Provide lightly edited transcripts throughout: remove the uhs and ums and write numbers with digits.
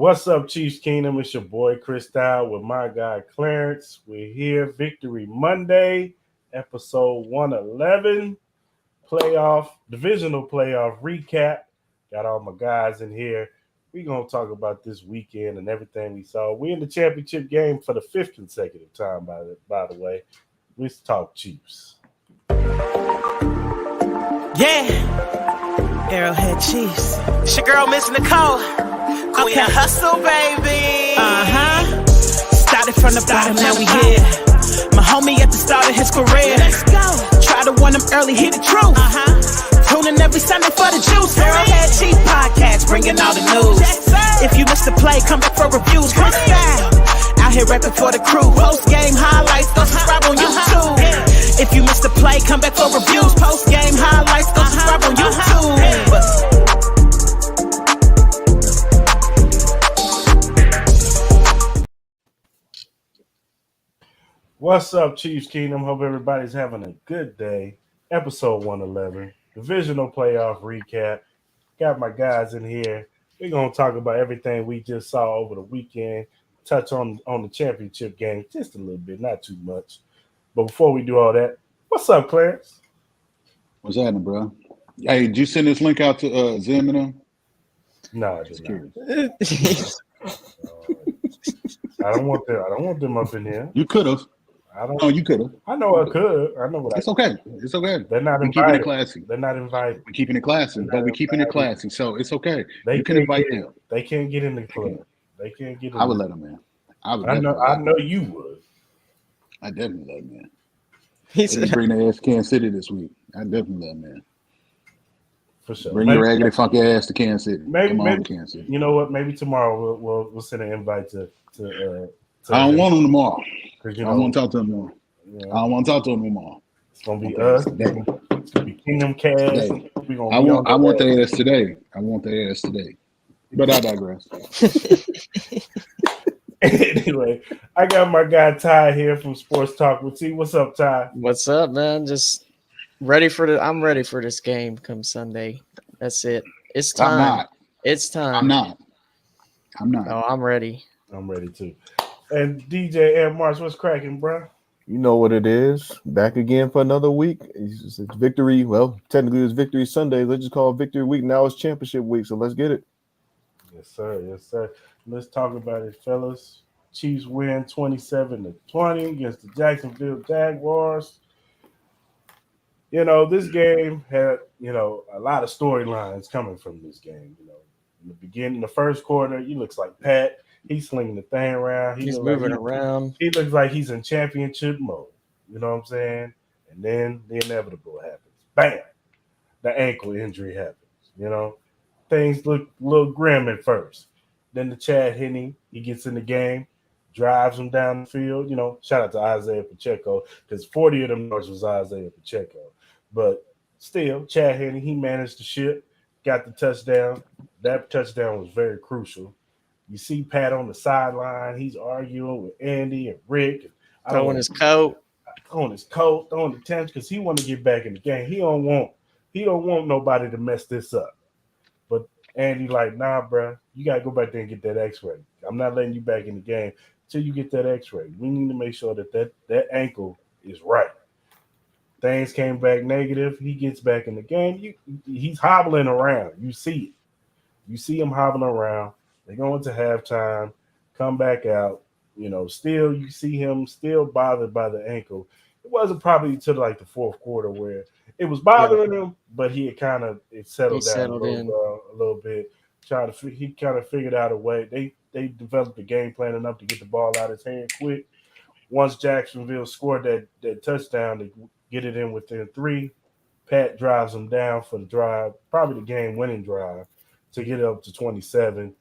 What's up, Chiefs Kingdom? It's your boy Cris with my guy Clarence. We're here, Victory Monday, episode 111, divisional playoff recap. Got all my guys in here. We're going to talk about this weekend and everything we saw. We're in the championship game for the fifth consecutive time, by the way. Let's talk Chiefs. Yeah, Arrowhead Chiefs. It's your girl, Miss Nicole. Okay. Hustle, baby. Started from the bottom, now we here. My homie at the start of his career. Let's go. Try to win him early, hear the truth. Tuning every Sunday for the juice. Arrowhead Chief Podcast, bringing all the news. If you missed the play, come back for reviews. Chris style. Out here rapping for the crew. Post game highlights, go subscribe on YouTube. If you missed the play, come back for reviews. Post game highlights, go subscribe on YouTube. What's up, Chiefs Kingdom? Hope everybody's having a good day. Episode 111, divisional playoff recap. Got my guys in here. We're going to talk about everything we just saw over the weekend. Touch on the championship game just a little bit, not too much. But before we do all that, what's up, Clarence? What's happening, bro? Hey, did you send this link out to Zim and them? No, I just curious. I don't want them up in here. You could have. No, you could have. I know I could. I know what. It's okay. It's okay. They're not invited. Keeping it classy. They're not invited. We're keeping it classy, but we're keeping it classy, so it's okay. You can invite them. They can't get in the club. They can't get in. I would let them in. I know you would. I definitely let them in. They didn't bring their ass to Kansas City this week. I definitely let them in. For sure. Bring your raggedy funky ass to Kansas City. Maybe Kansas City. You know what? Maybe tomorrow we'll send an invite to I don't want them tomorrow. I don't want to talk to them tomorrow. Yeah. I don't want to talk to them tomorrow. It's gonna be us. It's gonna be Kingdom Cast. I want their ass today. But I digress. Anyway, I got my guy Ty here from Sportstalk. What's up, Ty? What's up, man? Just ready I'm ready for this game come Sunday. That's it. It's time. I'm not. It's time. I'm not. Oh, I'm ready. I'm ready too. And DJ AntMarks, what's cracking, bro? You know what it is. Back again for another week. It's victory. Well, technically it's Victory Sunday. Let's just call it Victory Week. Now it's Championship Week, so let's get it. Yes, sir. Yes, sir. Let's talk about it, fellas. Chiefs win 27-20 against the Jacksonville Jaguars. You know, this game had, a lot of storylines coming from this game. In the beginning, the first quarter, he looks like Pat. He's slinging the thing around. He's moving around. He looks like he's in championship mode. You know what I'm saying? And then the inevitable happens. Bam! The ankle injury happens. Things look a little grim at first. Then the Chad Henne, he gets in the game, drives him down the field. Shout out to Isaiah Pacheco because 40 of them yards was Isaiah Pacheco. But still, Chad Henne, he managed the ship, got the touchdown. That touchdown was very crucial. You see Pat on the sideline. He's arguing with Andy and Rick. Throwing his coat. Throwing the tension because he want to get back in the game. He don't want nobody to mess this up. But Andy like, nah, bro, you got to go back there and get that x-ray. I'm not letting you back in the game until you get that x-ray. We need to make sure that ankle is right. Things came back negative. He gets back in the game. He's hobbling around. You see it. You see him hobbling around. They go into halftime, come back out. Still you see him still bothered by the ankle. It wasn't probably until like the fourth quarter where it was bothering him, but he had settled down a little bit. He kind of figured out a way. They developed a game plan enough to get the ball out of his hand quick. Once Jacksonville scored that touchdown to get it in within 3, Pat drives him down for the drive, probably the game-winning drive, to get it up to 27.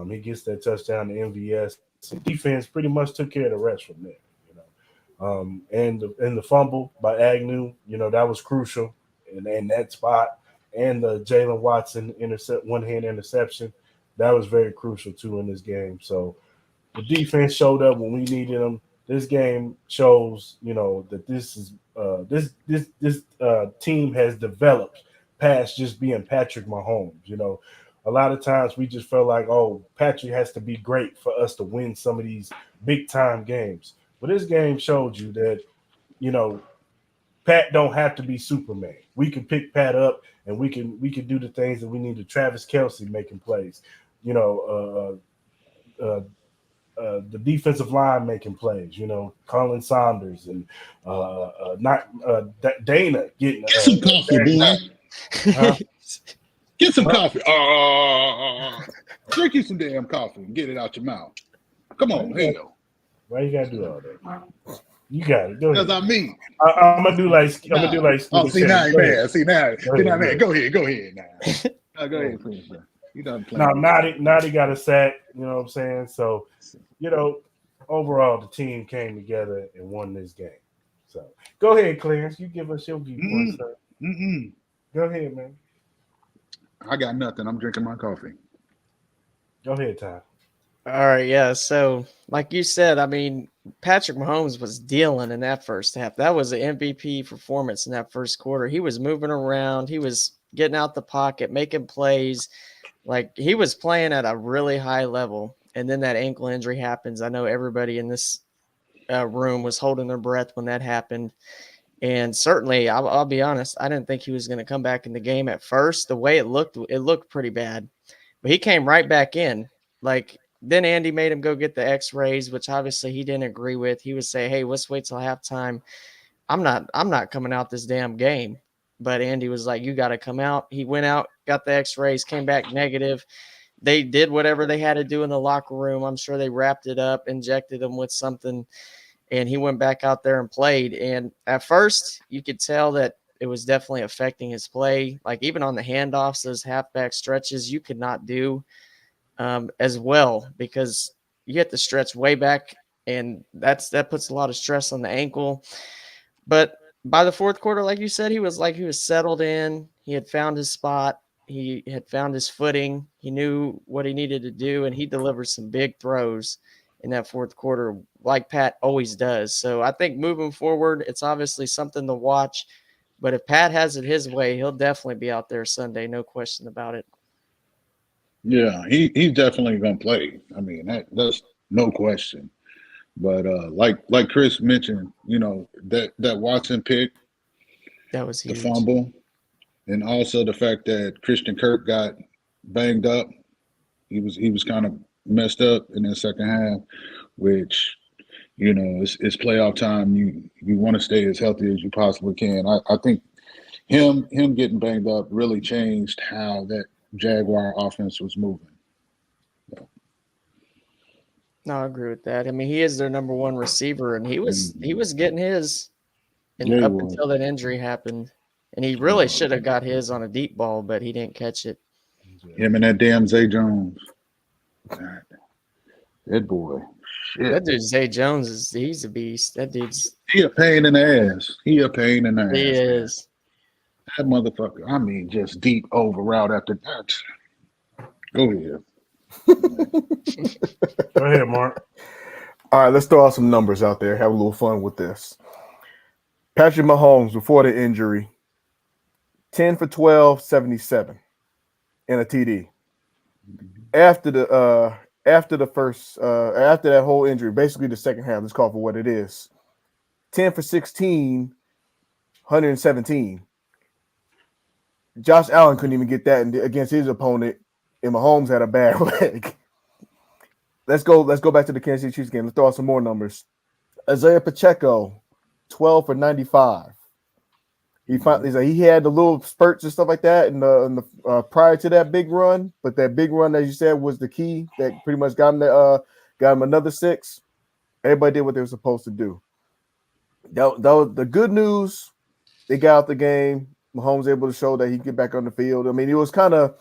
He gets that touchdown to MVS. The defense pretty much took care of the rest from there, and the fumble by Agnew, that was crucial in that spot, and the Jalen Watson one-hand interception, that was very crucial too in this game. So the defense showed up when we needed them. This game shows, that this team has developed past just being Patrick Mahomes. a lot of times we just felt like, oh, Patrick has to be great for us to win some of these big time games. But this game showed you that, you know, Pat don't have to be Superman. We can pick Pat up and we can do the things that we need to. Travis Kelsey making plays, you know, the defensive line making plays, you know, Colin Saunders and not Dana getting Get some coffee, boy. Huh? Get some coffee. Drink you some damn coffee and get it out your mouth. Come on, hell. Why you gotta do all that? You got it. Go ahead. Because I'm me. I'm gonna do like Oh, see now you're mad. See now Go mad. Go ahead now. Go ahead, please, bro. You done playing. Now, Naughty got a sack. You know what I'm saying? So, you know, overall the team came together and won this game. So, go ahead, Clarence. You give us your viewpoint, sir. Go ahead, man. I got nothing. I'm drinking my coffee. Go ahead, Ty. All right, yeah. So, like you said, I mean, Patrick Mahomes was dealing in that first half. That was an MVP performance in that first quarter. He was moving around. He was getting out the pocket, making plays. Like, he was playing at a really high level. And then that ankle injury happens. I know everybody in this room was holding their breath when that happened. And certainly, I'll be honest, I didn't think he was going to come back in the game at first. The way it looked pretty bad. But he came right back in. Like, then Andy made him go get the x-rays, which obviously he didn't agree with. He would say, hey, let's wait till halftime. I'm not coming out this damn game. But Andy was like, you got to come out. He went out, got the x-rays, came back negative. They did whatever they had to do in the locker room. I'm sure they wrapped it up, injected him with something, and he went back out there and played. And at first, you could tell that it was definitely affecting his play. Like, even on the handoffs, those halfback stretches, you could not do as well, because you get the stretch way back, and that puts a lot of stress on the ankle. But by the fourth quarter, like you said, he was settled in. He had found his spot. He had found his footing. He knew what he needed to do, and he delivered some big throws in that fourth quarter, like Pat always does. So I think moving forward, it's obviously something to watch. But if Pat has it his way, he'll definitely be out there Sunday, no question about it. Yeah, he's definitely gonna play. I mean, that's no question. But like Cris mentioned, you know, that Watson pick, That was the huge. fumble, and also the fact that Christian Kirk got banged up. He was kind of messed up in the second half, which, you know, it's playoff time. You want to stay as healthy as you possibly can. I think him getting banged up really changed how that Jaguar offense was moving. No, I agree with that. I mean, he is their number one receiver, and he was getting his until that injury happened. And he really should have got his on a deep ball, but he didn't catch it. Him and that damn Zay Jones. God, that boy. Shit. That dude, Zay Jones, he's a beast. That dude's – He a pain in the ass. He is. That motherfucker. I mean, just deep over route after that. Go ahead. Go ahead, Mark. All right, let's throw out some numbers out there. Have a little fun with this. Patrick Mahomes, before the injury, 10 for 12, 77, and a TD. After that whole injury, basically the second half, let's call it for what it is. 10 for 16, 117. Josh Allen couldn't even get that against his opponent, and Mahomes had a bad leg. Let's go back to the Kansas City Chiefs game. Let's throw out some more numbers. Isaiah Pacheco, 12 for 95. He had the little spurts and stuff like that in the prior to that big run, but that big run, as you said, was the key that pretty much got him another 6. Everybody did what they were supposed to do. The good news, they got out the game. Mahomes able to show that he could get back on the field. I mean, it felt a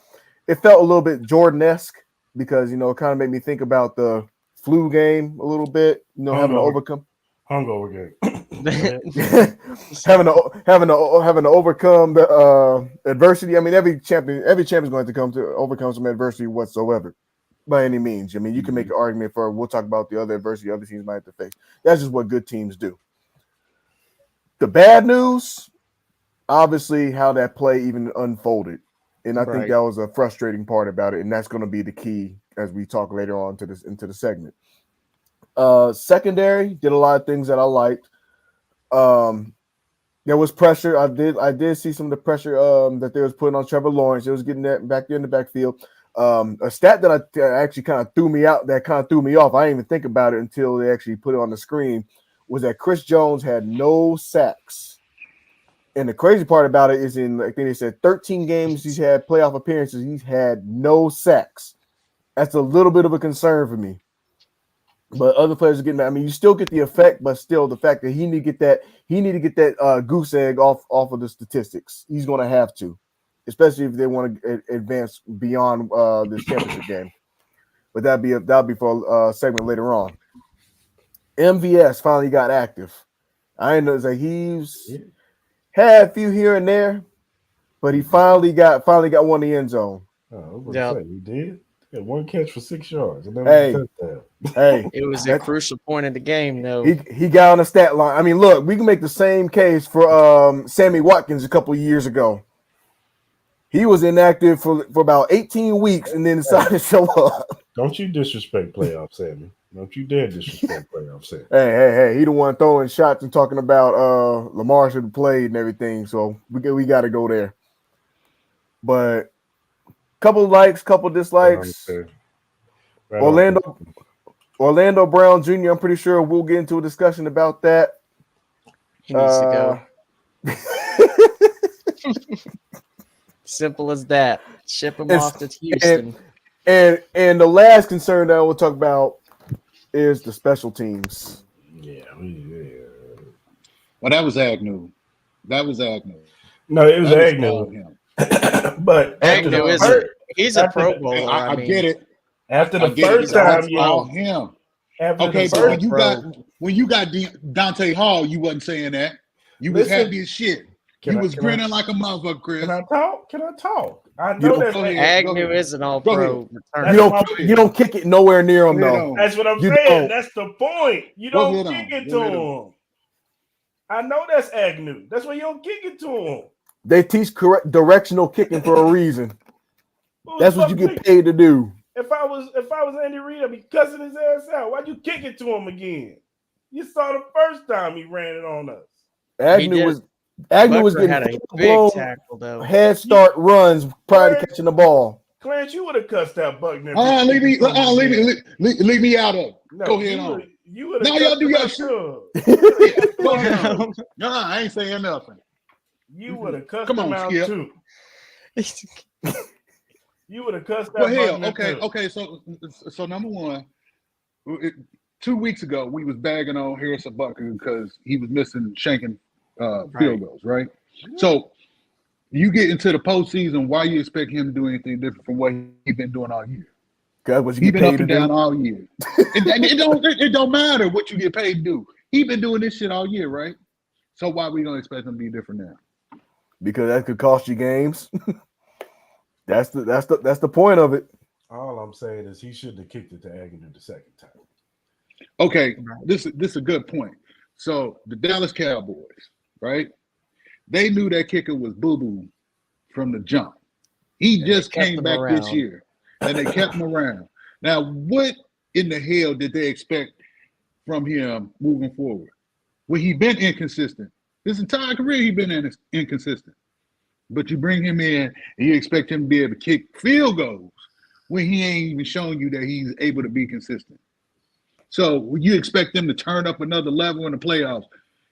little bit Jordan-esque because, you know, it kind of made me think about the flu game a little bit, you know, having to overcome hungover game. having to overcome the adversity. I mean, every champion is going to come to overcome some adversity whatsoever, by any means. I mean, you can make an argument for. We'll talk about the other adversity other teams might have to face. That's just what good teams do. The bad news, obviously, how that play even unfolded And I think Right. that was a frustrating part about it, and that's going to be the key as we talk later on into the segment. Secondary did a lot of things that I liked. There was pressure. I did see some of the pressure that they was putting on Trevor Lawrence. It was getting that back there in the backfield. A stat that actually kind of threw me out, that kind of threw me off. I didn't even think about it until they actually put it on the screen. Was that Chris Jones had no sacks. And the crazy part about it is I think they said 13 games he's had playoff appearances, he's had no sacks. That's a little bit of a concern for me. But other players are getting that. I mean, you still get the effect, but still the fact that he need to get that goose egg off of the statistics. He's going to have to, especially if they want to advance beyond this championship game. But that'll be for a segment later on. MVS finally got active. I didn't know that he's had a few here and there, but he finally got one in the end zone. Oh, I was going to say, he did. Yeah, one catch for 6 yards. And It was a crucial point in the game, though. He got on the stat line. I mean, look, we can make the same case for Sammy Watkins a couple of years ago. He was inactive for about 18 weeks and then decided to show up. Don't you disrespect playoff Sammy. Don't you dare disrespect playoff Sammy. Hey, he the one throwing shots and talking about Lamar should have played and everything. So we got to go there. But couple likes, couple dislikes. Right Orlando Brown Jr., I'm pretty sure we'll get into a discussion about that. He needs to go. Simple as that. Ship him off to Houston. And the last concern that I will talk about is the special teams. Yeah. Well, that was Agnew. No, it was Agnew. But Agnew he's a Pro Bowler. I get it. After the first time, all him. Okay, but when you got Dante Hall, you wasn't saying that. You was happy as shit. You was grinning like a motherfucker, Chris. Can I talk? I know that Agnew is an all-pro. You don't kick it nowhere near him, though. That's what I'm saying. That's the point. You don't kick it to him. I know that's Agnew. That's why you don't kick it to him. They teach correct directional kicking for a reason. That's what you get paid to do. If I was Andy Reid, I'd be cussing his ass out. Why'd you kick it to him again? You saw the first time he ran it on us. Agnew was getting had a big tackle, though. Head start runs prior to catching the ball. Clarence, you would have cussed out Buckner. Leave me out of it. No, go ahead on. You would have. Now y'all do your shit. No, I ain't saying nothing. You would have cussed him out Skip. too. You would have cussed out. Well, hell, Buckner okay. So number one, 2 weeks ago we was bagging on Harrison Butker because he was missing shanking field goals, right? So you get into the postseason, why you expect him to do anything different from what he's been doing all year? He's been up and down all year. It don't matter what you get paid to do. He's been doing this shit all year, right? So why we gonna expect him to be different now? Because that could cost you games. That's the point of it. All I'm saying is he shouldn't have kicked it to Agnew the second time. Okay, this is a good point. So the Dallas Cowboys, right? They knew that kicker was boo-boo from the jump. He just came back this year, and they kept him around. Now, what in the hell did they expect from him moving forward? Well, he been inconsistent. His entire career, he been inconsistent. But you bring him in, and you expect him to be able to kick field goals when he ain't even showing you that he's able to be consistent. So you expect them to turn up another level in the playoffs.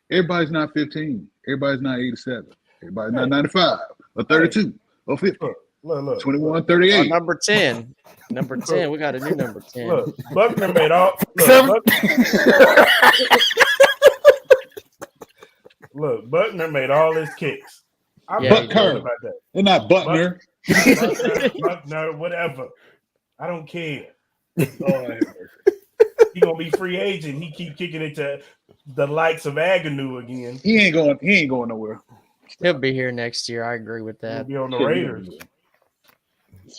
Everybody's not 15. Everybody's not 87. Everybody's not 95 or 32 or 50. Look, 21, 38. Number 10. Number 10. We got a new number 10. Look, Buckner made all. Look, Buckner made all his kicks. I'm not Buckner about that. They're not Buckner. Buckner, whatever. I don't care. He gonna be free agent. He keep kicking it to the likes of Agnew again. He ain't going nowhere. He'll be here next year. I agree with that. He'll be on the Raiders.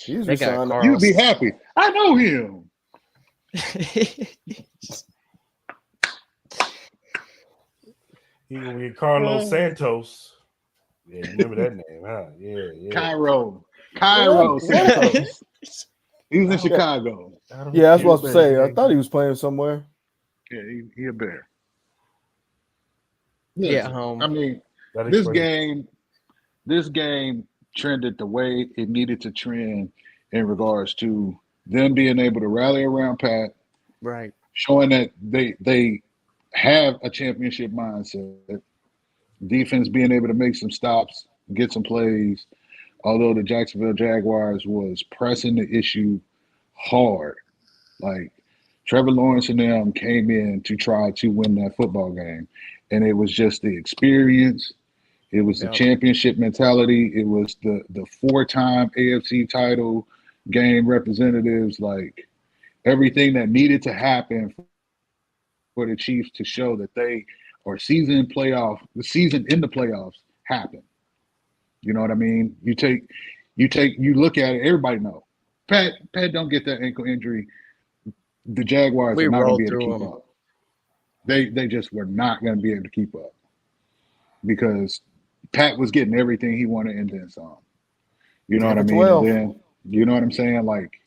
They got You'd be happy. I know him. He gonna be Carlos Santos. Yeah, remember that name, huh? Yeah. Cairo Santos. He was in Chicago. Yeah, that's what I was saying. I thought he was playing somewhere. Yeah, he a Bear. Yeah, home. I mean, this game trended the way it needed to trend in regards to them being able to rally around Pat, Right. showing that they have a championship mindset. Defense being able to make some stops, get some plays. Although the Jacksonville Jaguars was pressing the issue hard, like Trevor Lawrence and them came in to try to win that football game, and it was just the experience. It was the championship mentality. It was the 4-time AFC title game representatives. Like everything that needed to happen for the Chiefs to show that they are the season in the playoffs happened. You know what I mean? You look at it, everybody know. Pat don't get that ankle injury. The Jaguars are not going to be able to keep up. They just were not going to be able to keep up because Pat was getting everything he wanted and then some. You know what I mean? 12. And then, you know what I'm saying? Like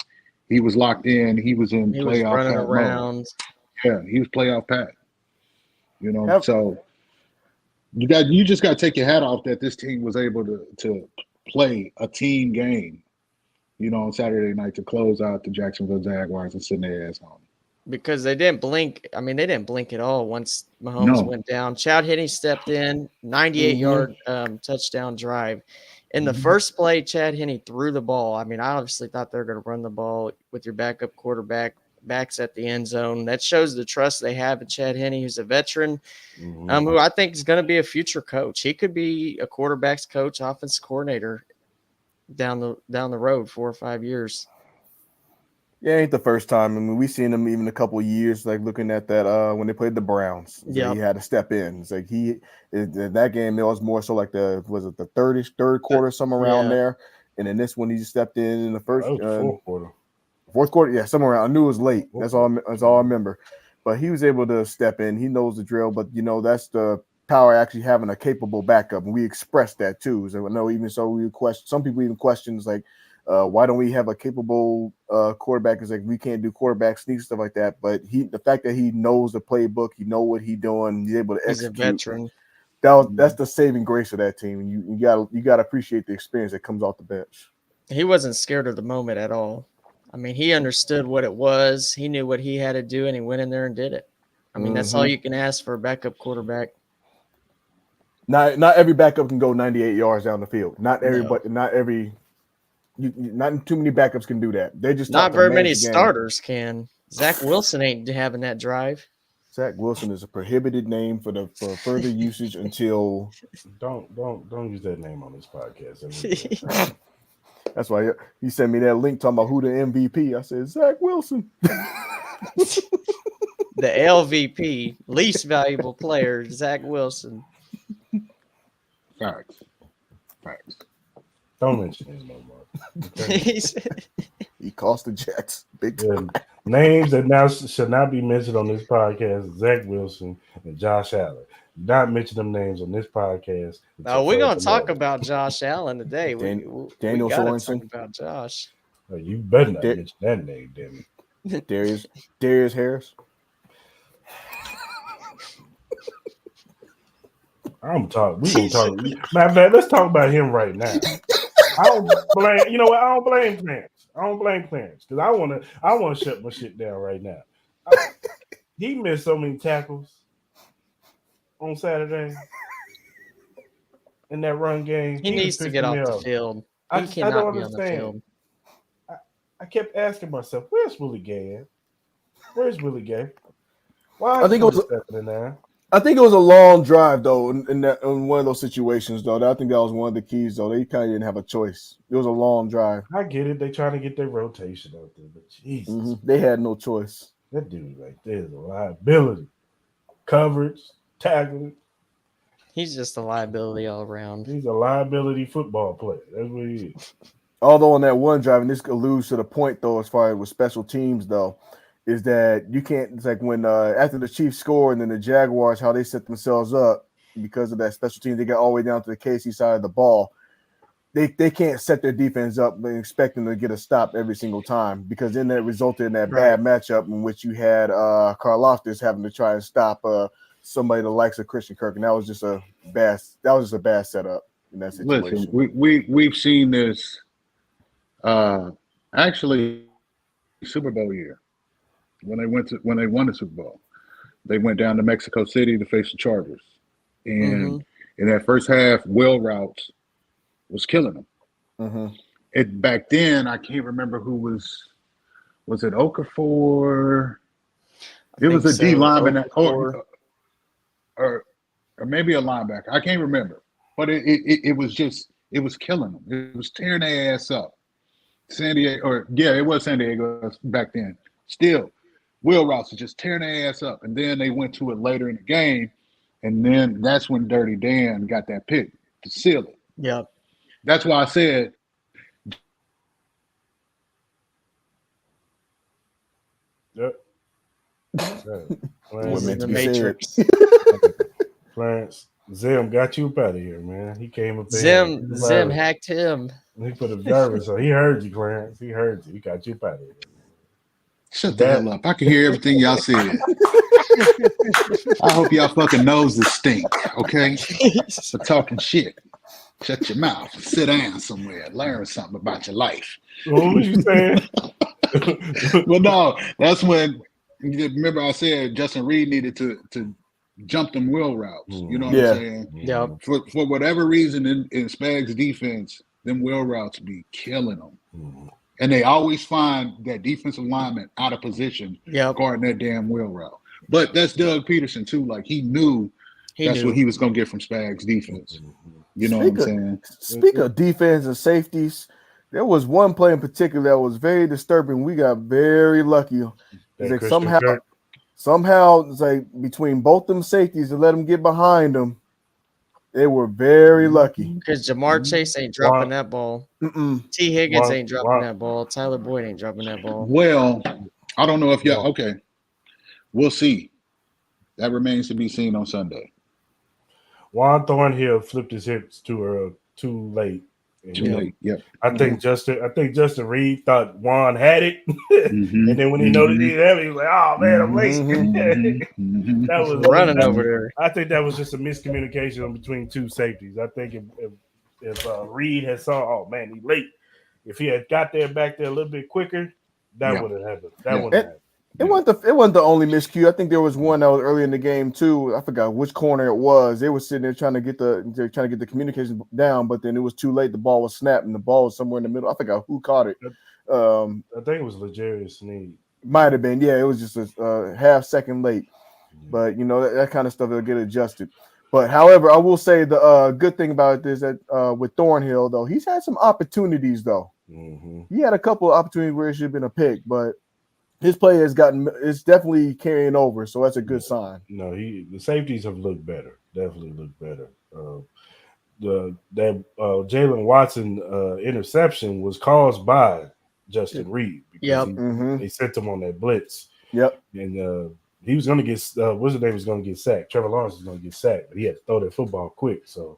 he was locked in. He was in playoff running Pat around. mode. Yeah, he was playoff Pat. You know, so you just got to take your hat off that this team was able to play a team game, you know, on Saturday night to close out the Jacksonville Jaguars and send their ass home. Because they didn't blink. I mean, they didn't blink at all once Mahomes went down. Chad Henne stepped in, 98-yard touchdown drive. In the first play, Chad Henne threw the ball. I mean, I obviously thought they were going to run the ball with your backup quarterback, backs at the end zone. That shows the trust they have in Chad Henne, who's a veteran, who I think is going to be a future coach. He could be a quarterback's coach, offense coordinator down the road 4 or 5 years. Yeah, ain't the first time. I mean, we've seen him even a couple of years, like looking at that when they played the Browns. Yeah, he had to step in. It's like that game, it was more so like the third quarter, somewhere around there. And then this one, he just stepped in the first fourth quarter. Fourth quarter, yeah, somewhere around. I knew it was late. That's all I remember. But he was able to step in. He knows the drill. But that's the power of actually having a capable backup, and we expressed that too. So I know even so, some people even questions like, why don't we have a capable quarterback? Is like we can't do quarterback sneak stuff like that. But the fact that he knows the playbook, he know what he's doing, he's able to execute. He's a veteran. That's the saving grace of that team. And you gotta appreciate the experience that comes off the bench. He wasn't scared of the moment at all. I mean, he understood what it was. He knew what he had to do, and he went in there and did it. I mean, that's all you can ask for a backup quarterback. Not every backup can go 98 yards down the field. Not everybody. Not too many backups can do that. They just not very many starters can. Zach Wilson ain't having that drive. Zach Wilson is a prohibited name for further usage until. Don't use that name on this podcast. That's why he sent me that link talking about who the MVP. I said Zach Wilson. The LVP, least valuable player, Zach Wilson. Facts. Don't mention his no more. Okay? He cost the Jets big time. Names that now should not be mentioned on this podcast: Zach Wilson and Josh Allen. Do not mention them names on this podcast. No, we're gonna talk about Josh Allen today. Daniel Sorensen. Talk about Josh. Oh, you better not mention that name, damn it. Darius Harris. I'm talking. We gonna talk. Matter of fact, let's talk about him right now. I don't blame. You know what? I don't blame Clarence because I want to shut my shit down right now. He missed so many tackles on Saturday in that run game. He needs to get off the field. He cannot be on the field. I kept asking myself, "Where's Willie Gay? Where's Willie Gay? Why?" I think it was a long drive though. In one of those situations though, I think that was one of the keys though. They kind of didn't have a choice. It was a long drive. I get it. They trying to get their rotation out there, but Jesus, they had no choice. That dude right there is a liability. Coverage, tackling. He's just a liability all around. He's a liability football player. That's what he is. Although on that one drive, and this alludes to the point though, as far as with special teams though, is that you can't. It's like when after the Chiefs score and then the Jaguars, how they set themselves up because of that special team, they got all the way down to the KC side of the ball. they can't set their defense up and expect them to get a stop every single time, because then that resulted in that bad matchup in which you had Karlaftis having to try and stop somebody the likes of Christian Kirk, and that was just a bad setup in that situation. Listen, we've seen this actually Super Bowl year when they won the Super Bowl. They went down to Mexico City to face the Chargers, and in that first half, wheel routes was killing them. Back then, I can't remember who was it Okafor? It was a D lineman or maybe a linebacker. I can't remember, but it was killing them. It was tearing their ass up. It was San Diego back then. Still, wheel routes are just tearing their ass up, and then they went to it later in the game, and then that's when Dirty Dan got that pick to seal it. Yep. That's why I said. Yep. What meant to The be Matrix. Clarence, Zim got you up out of here, man. He came up there. Zim hacked him. He put observer, so he heard you, Clarence. He heard you. He got you up out of here. Shut the hell up. I can hear everything y'all said. I hope y'all fucking noses stink, okay? For talking shit. Shut your mouth. Sit down somewhere. Learn something about your life. What was you saying? Well, no, that's when, remember I said Justin Reed needed to jump them wheel routes. You know what I'm saying? Yeah. For whatever reason in Spags' defense, them wheel routes be killing them. And they always find that defensive lineman out of position guarding that damn wheel route. But that's Doug Peterson, too. Like, he knew what he was going to get from Spags' defense. You know what I'm saying? Speaking of defense and safeties, there was one play in particular that was very disturbing. We got very lucky. It's like somehow it's like between both them safeties to let them get behind them, they were very lucky. Because Jamar Chase ain't dropping that ball. T. Higgins ain't dropping that ball. Tyler Boyd ain't dropping that ball. Well, I don't know if y'all okay. We'll see. That remains to be seen on Sunday. Juan Thornhill flipped his hips too late. Too late. Yep. I think Justin Reed thought Juan had it, and then when he noticed he didn't have it, he was like, "Oh man, I'm late." That was running over there. I think that was just a miscommunication between two safeties. I think if Reed had saw, "Oh man, he's late," if he had got back there a little bit quicker, that would have happened. That would have happened. It wasn't the only miscue. I think there was one that was early in the game too. I forgot which corner it was. They were sitting there trying to get the communication down, but then it was too late. The ball was snapped, and the ball was somewhere in the middle. I forgot who caught it. I think it was L'Jarius Sneed. Might have been. Yeah, it was just a half second late. But you know that kind of stuff will get adjusted. But however, I will say the good thing about this that with Thornhill though, he's had some opportunities though. He had a couple of opportunities where it should have been a pick, but his play it's definitely carrying over, so that's a good sign. No, the safeties have looked better. Definitely looked better. That Jalen Watson interception was caused by Justin Reed because they sent him on that blitz. Yep, and he was going to get what's his name was going to get sacked. Trevor Lawrence was going to get sacked, but he had to throw that football quick. So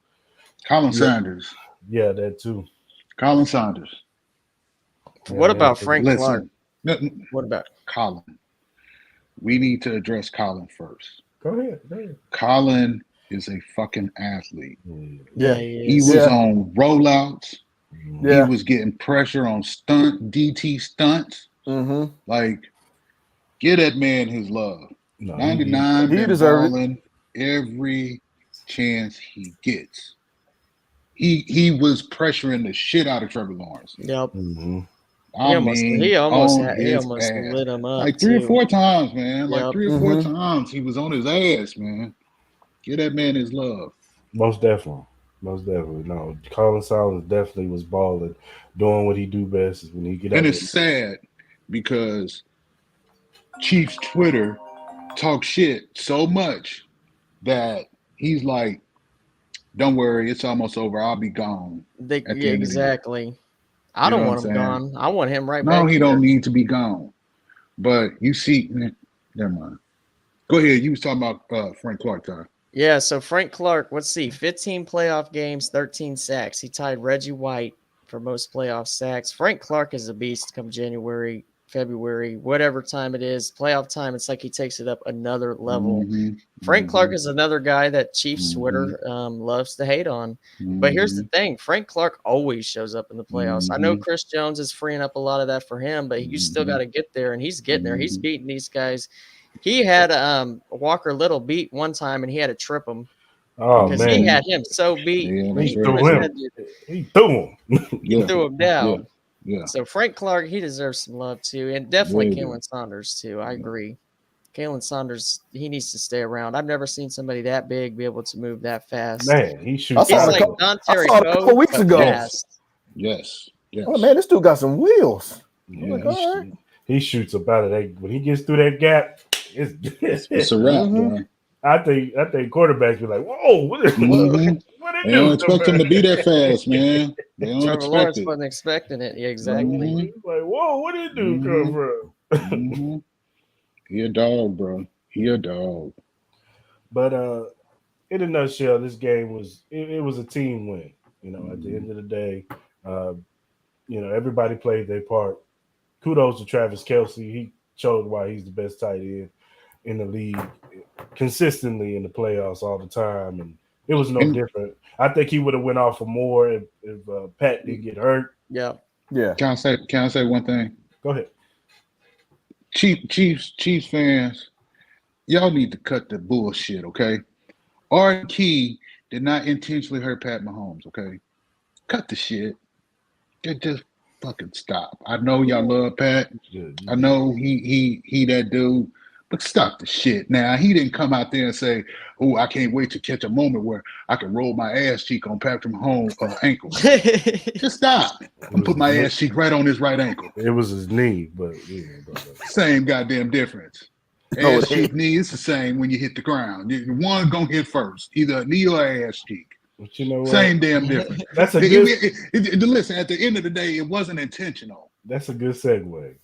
Colin Sanders, that too. Colin Sanders. What about Frank Clark? What about Colin? We need to address Colin first. Go ahead. Colin is a fucking athlete. Yeah, he was on rollouts. Yeah. He was getting pressure on DT stunts. Like, give that man his love. 99, he deserves every chance he gets. He was pressuring the shit out of Trevor Lawrence. Yep. He almost lit him up like 3 or 4 times, man. Like 3 or 4 times he was on his ass, man. Give that man his love. Most definitely. No, Colin Sanders definitely was balling, doing what he do best is when he get out. And it's sad because Chiefs Twitter talk shit so much that he's like, "Don't worry, it's almost over. I'll be gone." Exactly. I don't want him gone. I want him right back. No, he don't need to be gone. But you see, never mind. Go ahead. You was talking about Frank Clark, Ty. Yeah, so Frank Clark, let's see, 15 playoff games, 13 sacks. He tied Reggie White for most playoff sacks. Frank Clark is a beast come January, February, whatever time it is. Playoff time, it's like he takes it up another level. Frank Clark is another guy that Chiefs Twitter loves to hate on. But here's the thing. Frank Clark always shows up in the playoffs. I know Chris Jones is freeing up a lot of that for him, but you still got to get there, and he's getting there. He's beating these guys. He had Walker Little beat one time, and he had to trip him. Oh because man, he had him so beat. Yeah, he threw him. He threw him. Yeah. Threw him down. Yeah. So Frank Clark, he deserves some love too, and definitely Yeah. Kalen Saunders too. I agree. Kalen Saunders, he needs to stay around. I've never seen somebody that big be able to move that fast. Man, he I shoots. saw He's it like Don Terry I saw it a couple weeks ago. Yes. Oh man, this dude got some wheels. Yeah, like, all right. He shoots up out of that. When he gets through that gap, it's a wrap, bro. I think quarterbacks be like, "Whoa, what is Mhm. what They don't expect him to be that fast, man. They don't Trevor expect Lawrence it. wasn't expecting it. Yeah, exactly. Mhm. Like, whoa, where did dude come from? Mhm. He a dog, bro. He a dog. But in a nutshell, this game was it was a team win. You know, at the end of the day, everybody played their part. Kudos to Travis Kelce. He showed why he's the best tight end in the league, consistently in the playoffs all the time, and it was no different. I think he would have went off for more if Pat didn't get hurt. Yeah. Can I say one thing? Go ahead. Chiefs fans, y'all need to cut the bullshit, okay? Arden Key did not intentionally hurt Pat Mahomes, okay? Cut the shit. Just fucking stop. I know y'all love Pat. I know he that dude, but stop the shit. Now, he didn't come out there and say, "Oh, I can't wait to catch a moment where I can roll my ass cheek on Patrick Mahomes' ankle." Just stop. And put my ass cheek right on his right ankle. It was his knee, but Same goddamn difference. Ass cheek, knee, it's the same when you hit the ground. One gonna hit first, either a knee or ass cheek. But you know what? Same damn difference. That's a good. Listen, at the end of the day, it wasn't intentional. That's a good segue.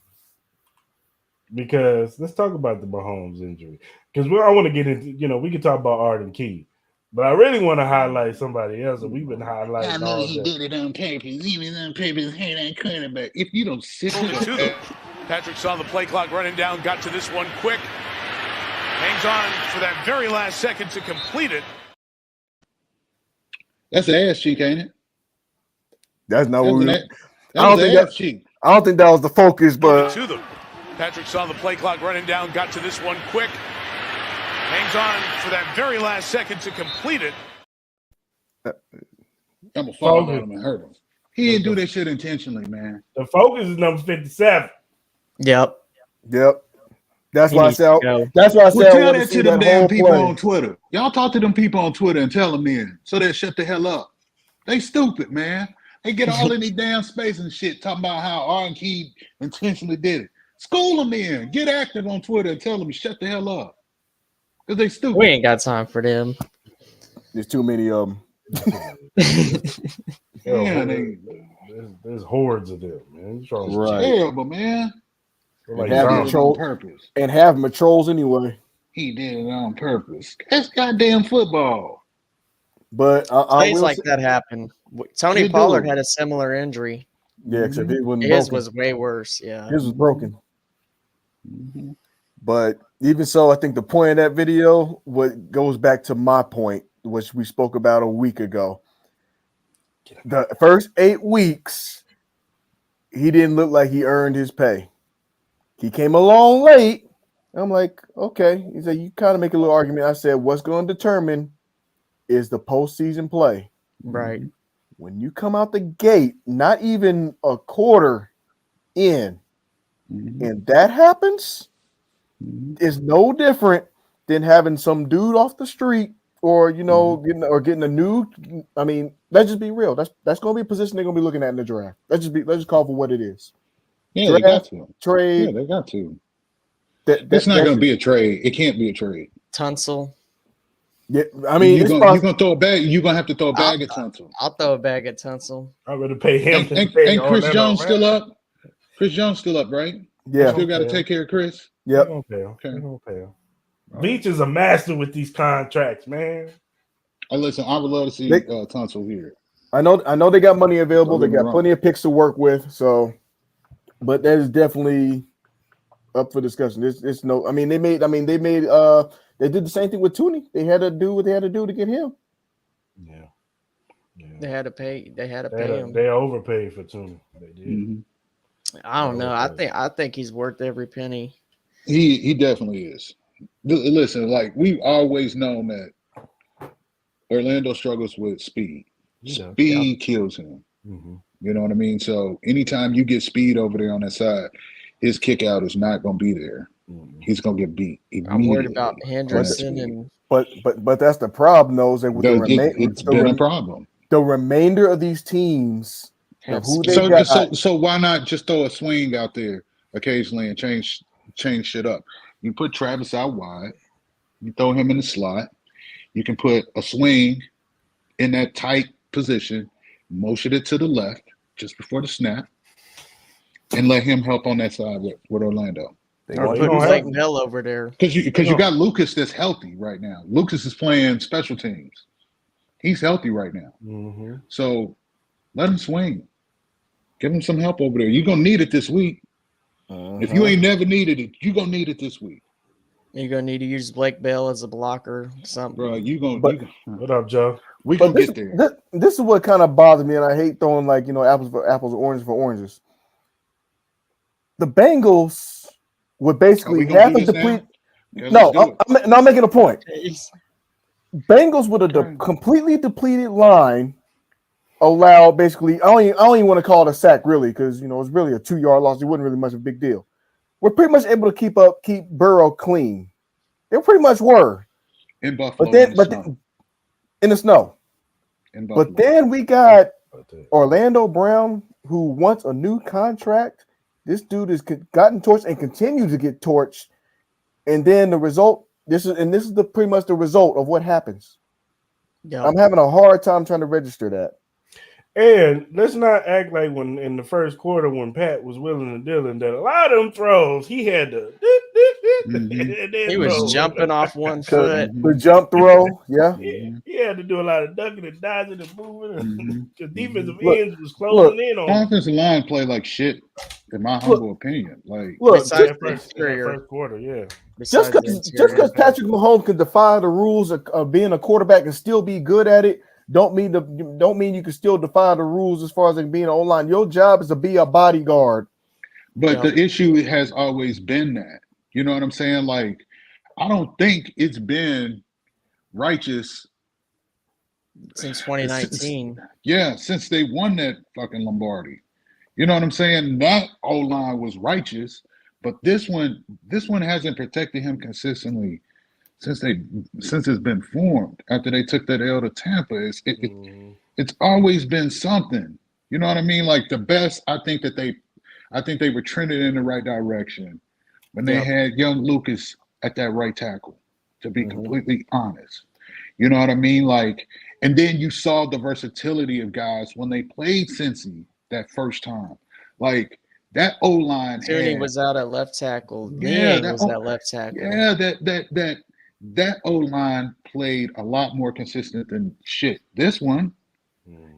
Because let's talk about the Mahomes injury. Because I want to get into, we can talk about Arden Key, but I really want to highlight somebody else that we've been highlighting. I know he did it on purpose. He was on purpose, hit that quarterback. If you don't sit there. Patrick saw the play clock running down, got to this one quick. Hangs on for that very last second to complete it. That's an ass cheek, ain't it? That's not what we. I don't think that was the focus, but to them. Patrick saw the play clock running down, got to this one quick. Hangs on for that very last second to complete it. I'm gonna fall on him and hurt him. He didn't do that shit intentionally, man. The focus is number 57. Yep. That's why I said. That's why I said. Tell that to them damn people on Twitter. Y'all talk to them people on Twitter and tell them in, so they shut the hell up. They stupid, man. They get all in their damn space and shit, talking about how Arden Key intentionally did it. School them in. Get active on Twitter and tell them to shut the hell up. Because they stupid. We ain't got time for them. There's too many of them. Yeah, there's hordes of them, man. Right. Terrible, man. Like on purpose. And have them trolls anyway. He did it on purpose. That's goddamn football. But things like that happen. Tony Pollard had a similar injury. Yeah, except his was way worse. Yeah, his was broken. Mm-hmm. But even so, I think the point of that video goes back to my point, which we spoke about a week ago. The first 8 weeks, he didn't look like he earned his pay. He came along late. I'm like, okay. He said, you kind of make a little argument. I said, what's going to determine is the postseason play. Right. When you come out the gate, not even a quarter in, and that happens, it's no different than having some dude off the street or, getting a new. I mean, let's just be real. That's going to be a position they're going to be looking at in the draft. Let's just call for what it is. Yeah, they got to. Trade. Yeah, they got to. It's not going to be a trade. It can't be a trade. Tunsil. Yeah, I mean, you're gonna throw a bag. You're gonna have to throw a bag at Tunsil. I'll throw a bag at Tunsil. I'm going to pay him. Ain't Chris Jones still up? Chris Jones still up, right? Yeah. Still got to take care of Chris. Yep. Okay. Beach is a master with these contracts, man. Listen, I would love to see Tunsil here. I know they got money available. They Don't get me got wrong. plenty of picks to work with. So, but that is definitely up for discussion. It's no. I mean, they did the same thing with Tooney. They had to do what they had to do to get him. Yeah. They had to pay. They had to They, pay him. they overpaid for Tooney. They did. Mm-hmm. I don't know. I think he's worth every penny. He definitely is. Listen, like we've always known that Orlando struggles with speed. Yeah. Speed kills him. Mm-hmm. You know what I mean? So anytime you get speed over there on that side, his kick out is not going to be there. Mm-hmm. He's going to get beat immediately. I'm worried about Henderson and. But that's the problem, though. Is that with it's been a problem. The remainder of these teams, of who they so, got. so why not just throw a swing out there occasionally and change shit up? You put Travis out wide. You throw him in the slot. You can put a swing in that tight position, motion it to the left just before the snap, and let him help on that side with Orlando. Or put Blake Bell over there. Because you got Lucas that's healthy right now. Lucas is playing special teams. He's healthy right now. Mm-hmm. So let him swing. Give him some help over there. You're going to need it this week. If you ain't never needed it, you're going to need it this week. You're going to need to use Blake Bell as a blocker, something. Bro, What up, Joe? We going to get there. This is what kind of bothers me, and I hate throwing apples for apples, oranges for oranges. The Bengals would basically have to deplete. No, I'm making a point. Bengals with a completely depleted line allow basically. I don't even want to call it a sack really, because it's really a 2-yard loss. It wasn't really much of a big deal. We're pretty much able to keep Burrow clean. They pretty much were in Buffalo, in the snow. But then we got Orlando Brown, who wants a new contract. This dude has gotten torched and continues to get torched. And then the result, this is pretty much the result of what happens. Yeah. I'm having a hard time trying to register that. And let's not act like when in the first quarter when Pat was willing and dealing that a lot of them throws he had to. He was jumping off one foot. The jump throw, yeah. He had to do a lot of ducking and dodging and moving. The defensive ends was closing in on him. Offensive line played like shit, in my humble opinion. Like first quarter, yeah. Just because Patrick Mahomes can defy the rules of being a quarterback and still be good at it, don't mean you can still defy the rules as far as being an O-line. Your job is to be a bodyguard. But the issue has always been that. You know what I'm saying? Like, I don't think it's been righteous since 2019. Since they won that fucking Lombardi. You know what I'm saying? That O-line was righteous, but this one hasn't protected him consistently since it's been formed. After they took that L to Tampa, it's always been something. You know what I mean? Like the best, I think they were trending in the right direction when they had young Lucas at that right tackle, to be completely honest. You know what I mean? Like, and then you saw the versatility of guys when they played Cincy that first time. Like that O-line. Tierney was out at left tackle. Yeah, was at left tackle. Yeah, that O-line played a lot more consistent than shit. This one,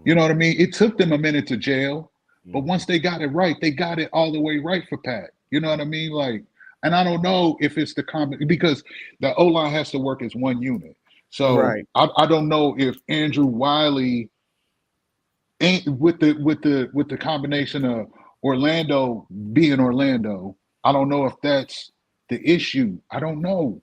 you know what I mean? It took them a minute to jail, but once they got it right, they got it all the way right for Pat. You know what I mean? Like, and I don't know if it's the combination because the O-line has to work as one unit. So I don't know if Andrew Wiley with the combination of Orlando being Orlando, I don't know if that's the issue. I don't know.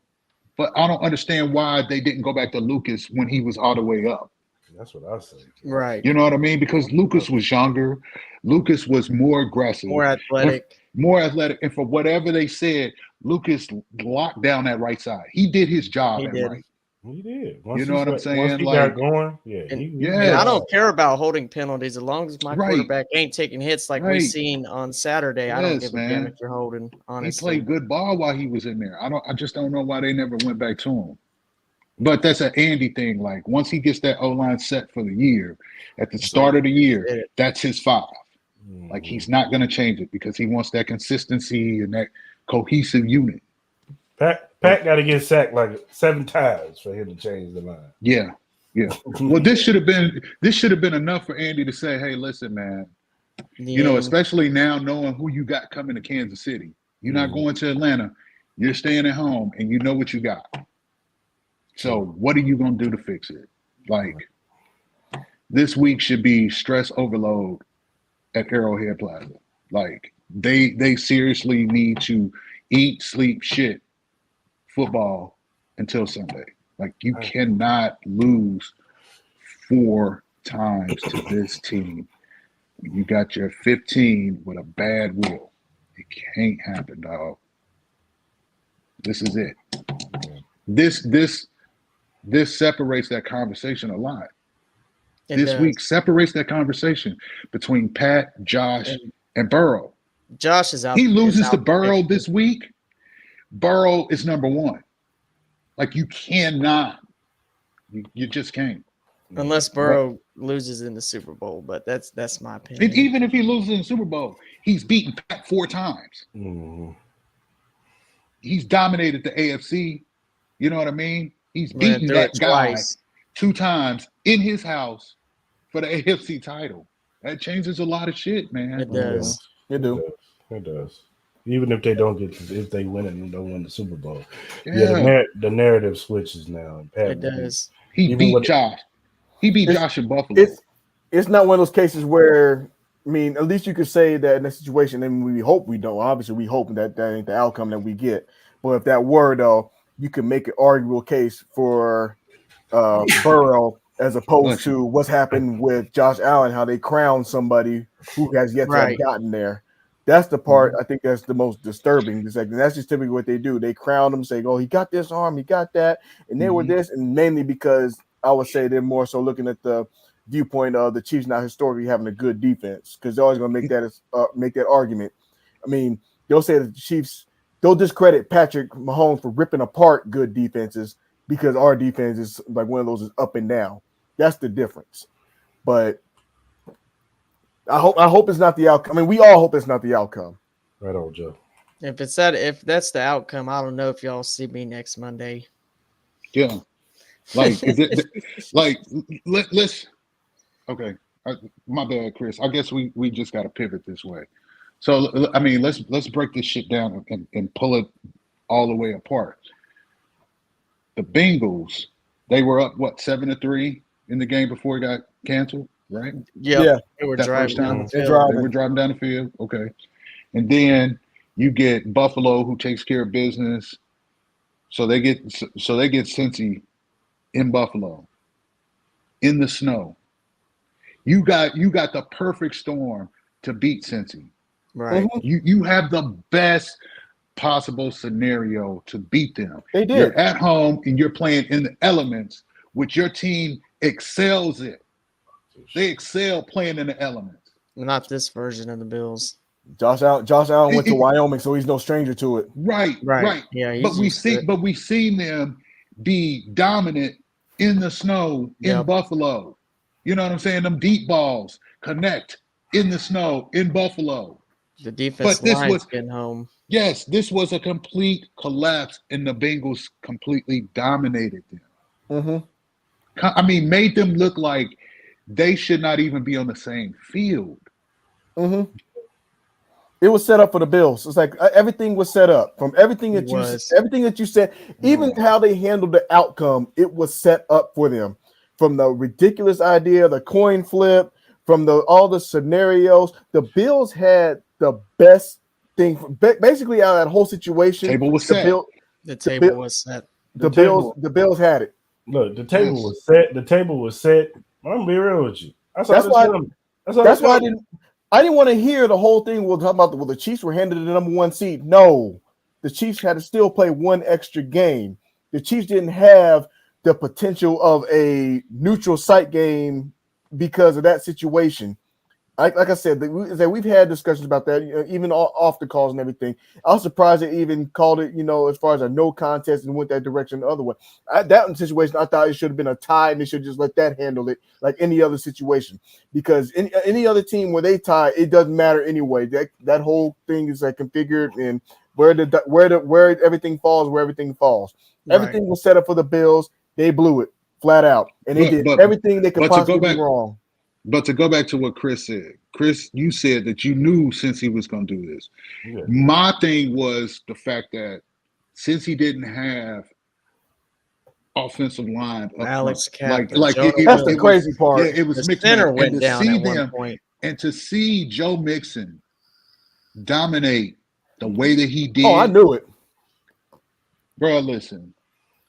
But I don't understand why they didn't go back to Lucas when he was all the way up. That's what I say. Right. You know what I mean? Because Lucas was younger. Lucas was more aggressive. More athletic. And for whatever they said, Lucas locked down that right side. He did his job at right. He did. You know what I'm saying? Once he got going, and I don't care about holding penalties as long as my quarterback ain't taking hits like we seen on Saturday. I don't give a damn if you're holding. Honestly, he played good ball while he was in there. I just don't know why they never went back to him. But that's an Andy thing. Like once he gets that O-line set for the year, at the start of the year, that's his 5. Like he's not going to change it because he wants that consistency and that cohesive unit. Pat, Pat got to get sacked like 7 times for him to change the line. Yeah. Well, this should have been enough for Andy to say, "Hey, listen, man. You know, especially now knowing who you got coming to Kansas City. You're not going to Atlanta. You're staying at home, and you know what you got. So, what are you gonna do to fix it? Like, this week should be stress overload at Arrowhead Plaza. Like, they seriously need to eat, sleep, shit football until Sunday. Like, you cannot lose 4 times to this team. You got your 15 with a bad will. It can't happen, dog. This is it. This separates that conversation a lot. This week separates that conversation between Pat, Josh, and Burrow. Josh is out. He loses to Burrow this week. Burrow is number 1. Like, you cannot. You just can't. Unless Burrow loses in the Super Bowl, but that's my opinion. Even if he loses in the Super Bowl, he's beaten Pat 4 times. Mm-hmm. He's dominated the AFC. You know what I mean? He's beaten that guy 2 times in his house for the AFC title. That changes a lot of shit, man. It does. It does. Even if they if they win it and don't win the Super Bowl. Yeah. The narrative switches now. And Pat it does. He beat Josh. He beat Josh in Buffalo. It's not one of those cases where, I mean, at least you could say that in a situation, and we hope we don't. Obviously, we hope that ain't the outcome that we get. But if that were, though, you can make an arguable case for Burrow as opposed to what's happened with Josh Allen, how they crowned somebody who has yet to have gotten there. That's the part I think that's the most disturbing. It's like, and that's just typically what they do. They crown them, say, "Oh, he got this arm, he got that," and they were this, and mainly because I would say they're more so looking at the viewpoint of the Chiefs not historically having a good defense, because they're always going to make that argument. I mean, they'll say that the Chiefs, they'll discredit Patrick Mahomes for ripping apart good defenses because our defense is like one of those is up and down. That's the difference. But I hope it's not the outcome. I mean, we all hope it's not the outcome. Right on, Joe. If that's the outcome, I don't know if y'all see me next Monday. Yeah. Like, let's okay. My bad, Chris. I guess we just got to pivot this way. So, I mean, let's break this shit down and pull it all the way apart. The Bengals, they were up 7-3 in the game before it got canceled, right? Yeah. They were driving down the field. They were driving down the field. Okay, and then you get Buffalo, who takes care of business. So they get Cincy in Buffalo, in the snow. You got the perfect storm to beat Cincy. Right. You have the best possible scenario to beat them. They did. You're at home and you're playing in the elements, which your team excels in. They excel playing in the elements. Not this version of the Bills. Josh Allen went to Wyoming, so he's no stranger to it. Right. Yeah, but we've seen them be dominant in the snow in Buffalo. You know what I'm saying? Them deep balls connect in the snow in Buffalo. The defense line's getting home. Yes, this was a complete collapse, and the Bengals completely dominated them. Mm-hmm. I mean, made them look like they should not even be on the same field. Mm-hmm. It was set up for the Bills. It's like everything was set up from everything that you said, even how they handled the outcome. It was set up for them, from the ridiculous idea, the coin flip, from all the scenarios. The Bills had the best thing, basically out of that whole situation. Table was set. The table was set. The Bills had it. Look, the table was set. The table was set. I'm gonna be real with you. That's why I didn't want to hear the whole thing. We'll talk about the Chiefs were handed the number 1 seed. No, the Chiefs had to still play one extra game. The Chiefs didn't have the potential of a neutral site game because of that situation. Like I said, we've had discussions about that, even off the calls and everything. I was surprised they even called it, as far as a no contest and went that direction the other way. That situation, I thought it should have been a tie and they should just let that handle it like any other situation. Because any other team where they tie, it doesn't matter anyway. That whole thing is configured, and where everything falls, where everything falls. Everything was set up for the Bills. They blew it flat out, and they did everything they could possibly do wrong. But to go back to what Chris said, Chris, you said that you knew since he was going to do this. Yeah. My thing was the fact that since he didn't have offensive line, Alex like that's the crazy part. Yeah, it was the center went down at them, one point, and to see Joe Mixon dominate the way that he did. Oh, I knew it, bro. Listen,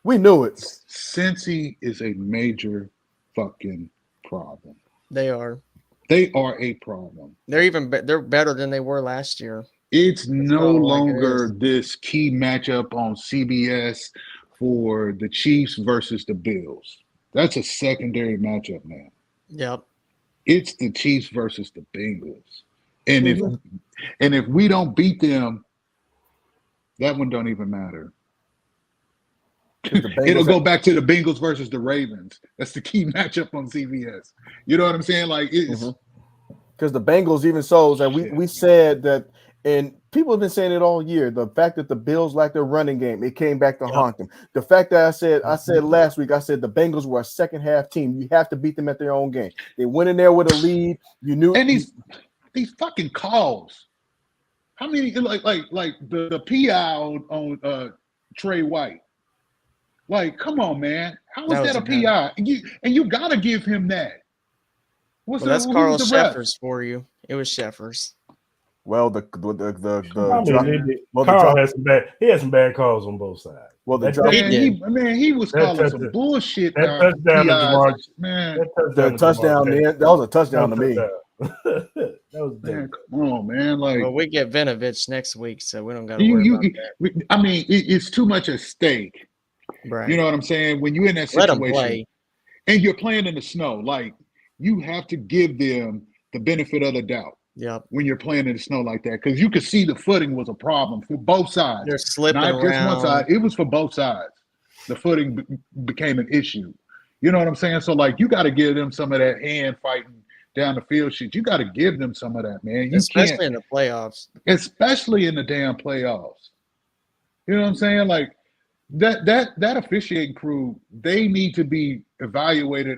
we knew it. Cincy is a major fucking problem. they are a problem. they're better than they were last year. It's no longer it this key matchup on CBS for the Chiefs versus the Bills. That's a secondary matchup now. Yep. It's the Chiefs versus the Bengals. And if we don't beat them, that one don't even matter. It'll go back to the Bengals versus the Ravens. That's the key matchup on CBS. You know what I'm saying? Like it's because the Bengals, even so, that we said that, and people have been saying it all year. The fact that the Bills lack their running game, it came back to haunt them. The fact that I said last week, I said the Bengals were a second half team. You have to beat them at their own game. They went in there with a lead. You knew. And these fucking calls. How many like the PI on Trey White? Like, come on, man. How is that a PI? And you gotta give him that. That's Carl Sheffers for you. It was Sheffers. Well, Carl has some bad calls on both sides. Well, he was calling some bullshit. That touchdown to Jamar, man. The touchdown there, that was a touchdown to me. That was man, come on, man. Like, well, we get Vinovich next week, so we don't got to worry about that. I mean, it's too much at stake. Right. You know what I'm saying? When you're in that situation and you're playing in the snow, like you have to give them the benefit of the doubt. Yep. When you're playing in the snow like that, because you could see the footing was a problem for both sides. They're slipping not around. Just one side. It was for both sides. The footing became an issue. You know what I'm saying? So like, you got to give them some of that hand fighting down the field shit. You got to give them some of that, man. Especially in the playoffs. Especially in the damn playoffs. You know what I'm saying? Like that officiating crew, they need to be evaluated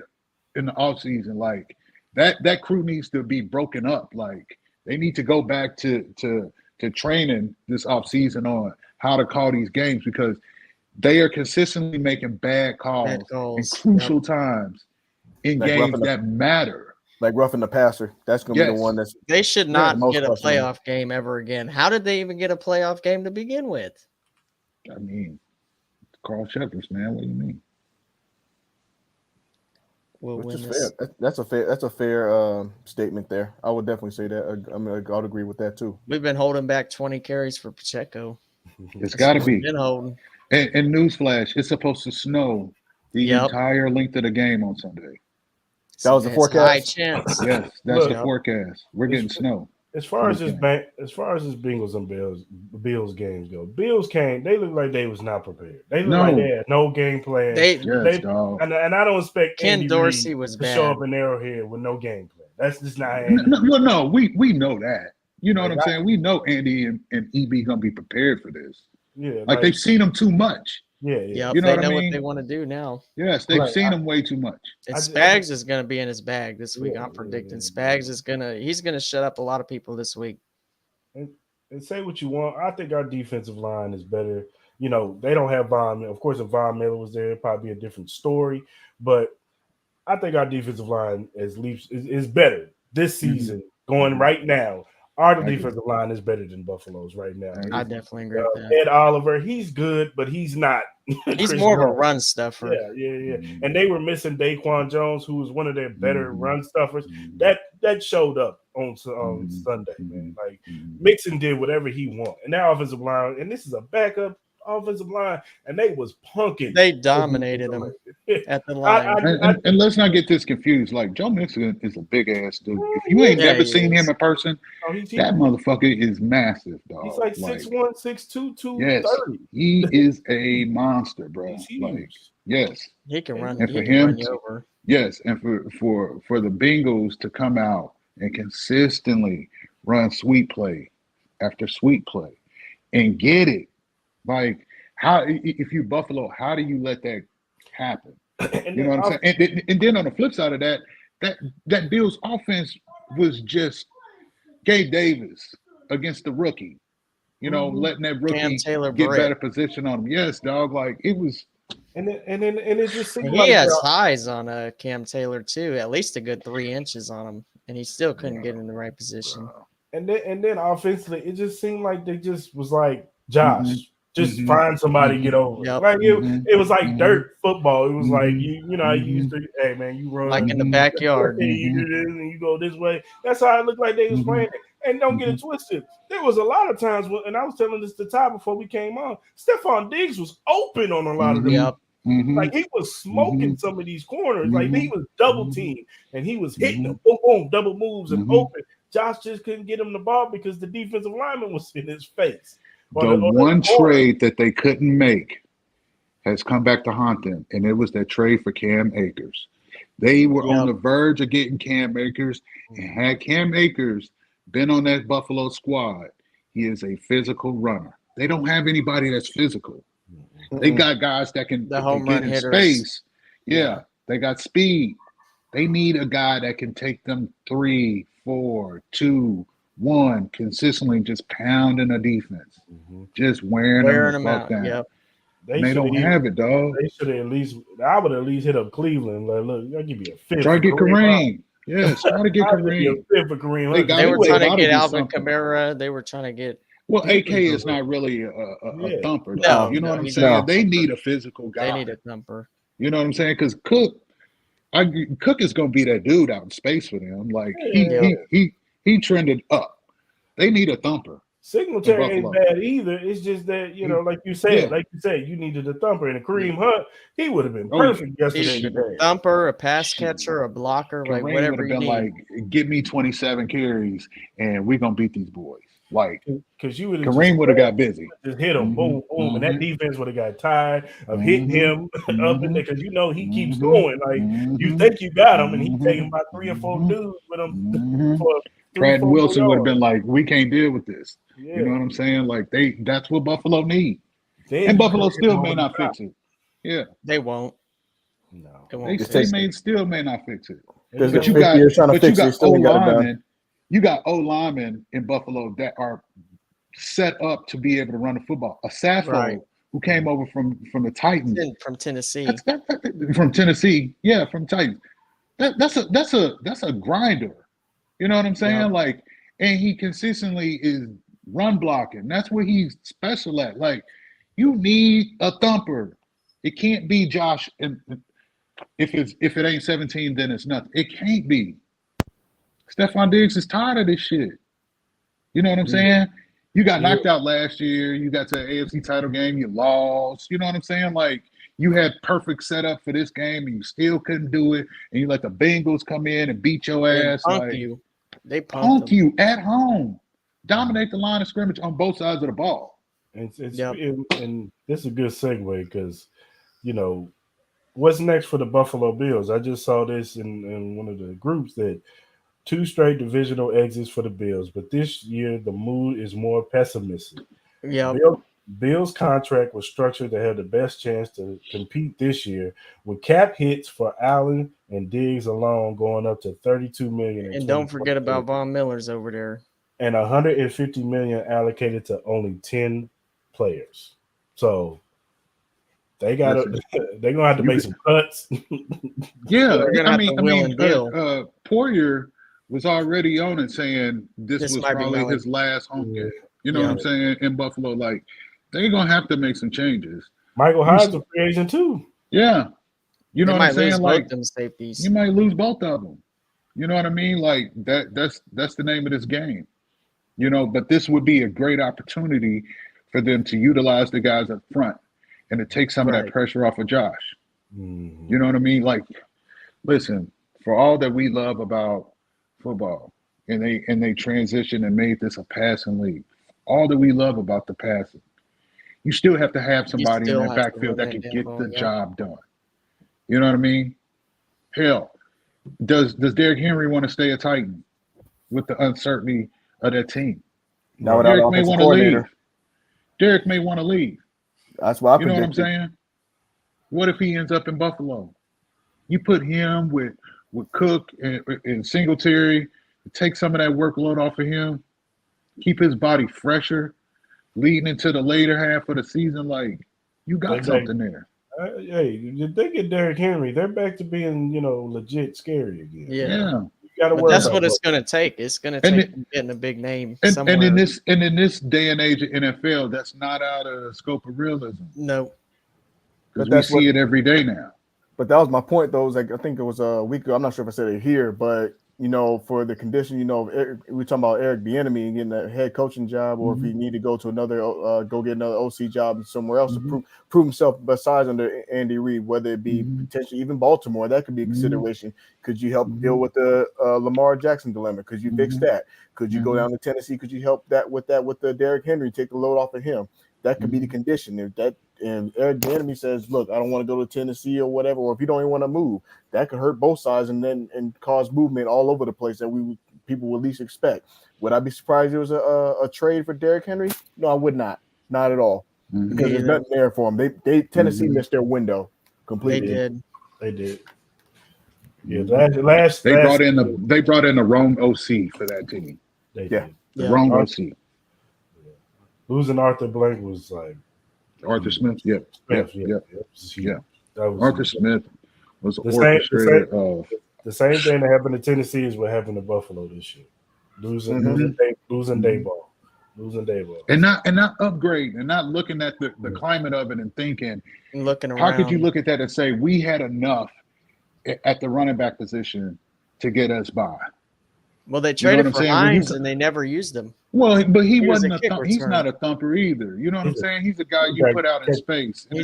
in the offseason. Like that crew needs to be broken up. Like they need to go back to training this offseason on how to call these games, because they are consistently making bad calls in crucial times in games that matter. Like roughing the passer. That's going to be the one that's... They should not get a playoff game ever again. How did they even get a playoff game to begin with? I mean, Carl Shepard, man. What do you mean? Which is fair. That's a fair statement there. I would definitely say that. I mean, I'd agree with that too. We've been holding back 20 carries for Pacheco. It's got to be. Been holding. And newsflash, it's supposed to snow the entire length of the game on Sunday. That was the forecast. High chance. Yes, that's the forecast. We're getting snow. As far as this Bengals and Bills games go, Bills came. They look like they was not prepared. They look like they had no game plan. And I don't expect Ken Dorsey was to bad. show up in Arrowhead with no game plan. That's just not. No, we know that. You know what I'm saying? We know Andy and EB gonna be prepared for this. Yeah, like they've seen them too much. Yeah, you know they know what they want to do now. Yes, they've seen them way too much. And Spags is going to be in his bag this week. I'm predicting Spags is he's gonna shut up a lot of people this week. And say what you want. I think our defensive line is better. You know, they don't have Von. Of course, if Von Miller was there, it'd probably be a different story. But I think our defensive line is better this season. Going right now, our defensive line is better than Buffalo's right now. I definitely agree with that. Ed Oliver, he's good, but he's not. He's more of a run stuffer. Yeah. And they were missing Daquan Jones, who was one of their better run stuffers. That showed up on Sunday, man. Like Mixon did whatever he wanted, and that offensive line, and this is a backup offensive line, and they was punking. They dominated them at the line. And let's not get this confused. Like Joe Mixon is a big ass dude. If you ain't never seen him in person, that motherfucker is massive, dog. He's like 6'1", 6'2", 230. Yes, he is a monster, bro. Like, yes, he can run. And for him, yes, and for the Bengals to come out and consistently run sweet play after sweet play, and get it. Like, how if you Buffalo, how do you let that happen? You know what I'm saying? And then on the flip side of that, that Bills offense was just Gabe Davis against the rookie. You know, letting that rookie get better position on him. Yes, dog. Like it was. And it just seemed he has highs on Cam Taylor too, at least a good 3 inches on him, and he still couldn't get in the right position. And then offensively, it just seemed like they just was like Josh. Just find somebody to get over. Yep. Like it was like dirt football. It was like you know, I used to, hey man, you run like in the backyard. You do this and you go this way. That's how it looked like they was playing it. And don't get it twisted. There was a lot of times when, and I was telling this to Ty before we came on, Stephon Diggs was open on a lot of them. Yep. Like he was smoking some of these corners. Like he was double teamed and he was hitting them, boom, boom, double moves and open. Josh just couldn't get him the ball because the defensive lineman was in his face. The one trade that they couldn't make has come back to haunt them, and it was that trade for Cam Akers. They were on the verge of getting Cam Akers, and had Cam Akers been on that Buffalo squad, he is a physical runner. They don't have anybody that's physical. They got guys that can get in space. Yeah, they got speed. They need a guy that can take them 3, 4, 2, 1, consistently just pounding a defense, just wearing them out. down. Yep. They don't have it, dog. They should have at least. I would at least hit up Cleveland. Like, look, I'll give you a fifth. Try to get Kareem. Yes, try to get Kareem. They were trying to get Alvin Kamara. They were trying to get. Well, AK is not really a thumper. No, you know what I'm saying? No. They need a physical guy. They need a thumper. You know what I'm saying? Because Cook is going to be that dude out in space for them. Like he trended up. They need a thumper. Singletary ain't bad either. It's just that, you know, like you said, you needed a thumper. And a Kareem Hunt, he would have been perfect yesterday. A thumper, a pass catcher, a blocker, like Kareem whatever would you have been need. like, give me 27 carries and we're going to beat these boys. Like, because you would Kareem would have got busy. Just hit him, boom, boom. And that defense would have got tired of hitting him up in there because, you know, he keeps going. Like, you think you got him, and he taking about 3 or 4 dudes with him for Brad Wilson would have been like, we can't deal with this. Yeah. You know what I'm saying? Like that's what Buffalo need. And Buffalo still may not fix it. Yeah. They won't. No. They may not fix it. But you got O-linemen. You got O-linemen in Buffalo that are set up to be able to run the football. A Saffo who came over from the Titans. From Tennessee. From Tennessee. Yeah, from Titans. That's a grinder. You know what I'm saying? Yeah. Like, and he consistently is run blocking. That's where he's special at. Like, you need a thumper. It can't be Josh. And if it ain't 17, then it's nothing. It can't be. Stephon Diggs is tired of this shit. You know what I'm saying? You got knocked out last year. You got to the AFC title game. You lost. You know what I'm saying? Like, you had perfect setup for this game, and you still couldn't do it. And you let the Bengals come in and beat your ass. They punk you at home. Dominate the line of scrimmage on both sides of the ball. And this is a good segue because, you know, what's next for the Buffalo Bills? I just saw this in one of the groups that 2 straight divisional exits for the Bills, but this year the mood is more pessimistic. Yeah. Bills' contract was structured to have the best chance to compete this year, with cap hits for Allen and Diggs alone going up to $32 million. And don't forget about Von Miller's over there. And $150 million allocated to only 10 players. So they're gonna have to make some cuts. Yeah, I mean, Poyer was already on it saying this was probably his last home game. You know what I'm saying? In Buffalo, like, they're going to have to make some changes. Michael Hyde's a free agent too. Yeah. You know what I'm saying? Like, them safeties. You might lose both of them. You know what I mean? Like, that's the name of this game. You know, but this would be a great opportunity for them to utilize the guys up front and to take some of that pressure off of Josh. You know what I mean? Like, listen, for all that we love about football, and they transitioned and made this a passing league, all that we love about the passing, you still have to have somebody in that backfield that can get the job done. You know what I mean? Hell, does Derrick Henry want to stay a Titan with the uncertainty of that team? No, Derrick may want to leave. Derek may want to leave. That's why I You know what I'm predicted. saying? What if he ends up in Buffalo? You put him with Cook and Singletary, take some of that workload off of him, keep his body fresher, leading into the later half of the season. Like, you got something there. Hey, they get Derrick Henry, they're back to being, legit scary again. Yeah. Yeah. You got to But worry that's about what it's Buffalo. going to take. It's going to And take getting a big name And somewhere. in this day and age of NFL, that's not out of scope of realism. No. Because But we that's see it every day now. But that was my point, though. I think it was a week ago. I'm not sure if I said it here, but for the condition, we're talking about Eric Bieniemy and getting a head coaching job, or if he need to go to go get another OC job somewhere else to prove himself. Besides under Andy Reid, whether it be potentially even Baltimore, that could be a consideration. Could you help deal with the Lamar Jackson dilemma? Could you fix that? Could you go down to Tennessee? Could you help with the Derrick Henry, take the load off of him? That could be the condition. And Eric Bieniemy says, "Look, I don't want to go to Tennessee or whatever, or if you don't even want to move, that could hurt both sides and cause movement all over the place that people would least expect." Would I be surprised there was a trade for Derrick Henry? No, I would not at all, because there's nothing there for him. Tennessee missed their window completely. They did. Yeah, last They brought in the wrong OC for that team. They did. The wrong OC. Losing Arthur Blank was like Arthur Smith. Yeah. Arthur Smith was the orchestrator of the same thing that happened to Tennessee is what happened to Buffalo this year. Losing Dayball. And not upgrade and not looking at the climate of it and thinking, looking around. How could you look at that and say we had enough at the running back position to get us by? Well, they traded for Hines and they never used him. Well, but he wasn't he's not a thumper either. You know what I'm saying? He's a guy you put out in space. You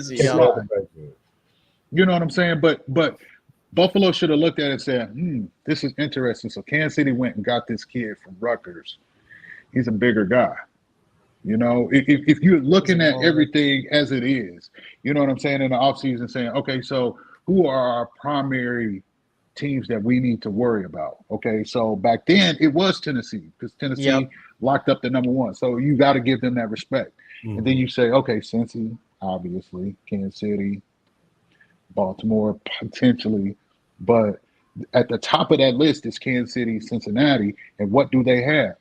know what I'm saying? But Buffalo should have looked at it and said, this is interesting. So Kansas City went and got this kid from Rutgers. He's a bigger guy. If you're looking at everything as it is, you know what I'm saying, in the offseason saying, okay, so who are our primary teams that we need to worry about? Okay, so back then it was Tennessee, because Tennessee locked up the number one. So you got to give them that respect. And then you say, okay, Cincy, obviously, Kansas City, Baltimore, potentially. But at the top of that list is Kansas City, Cincinnati. And what do they have?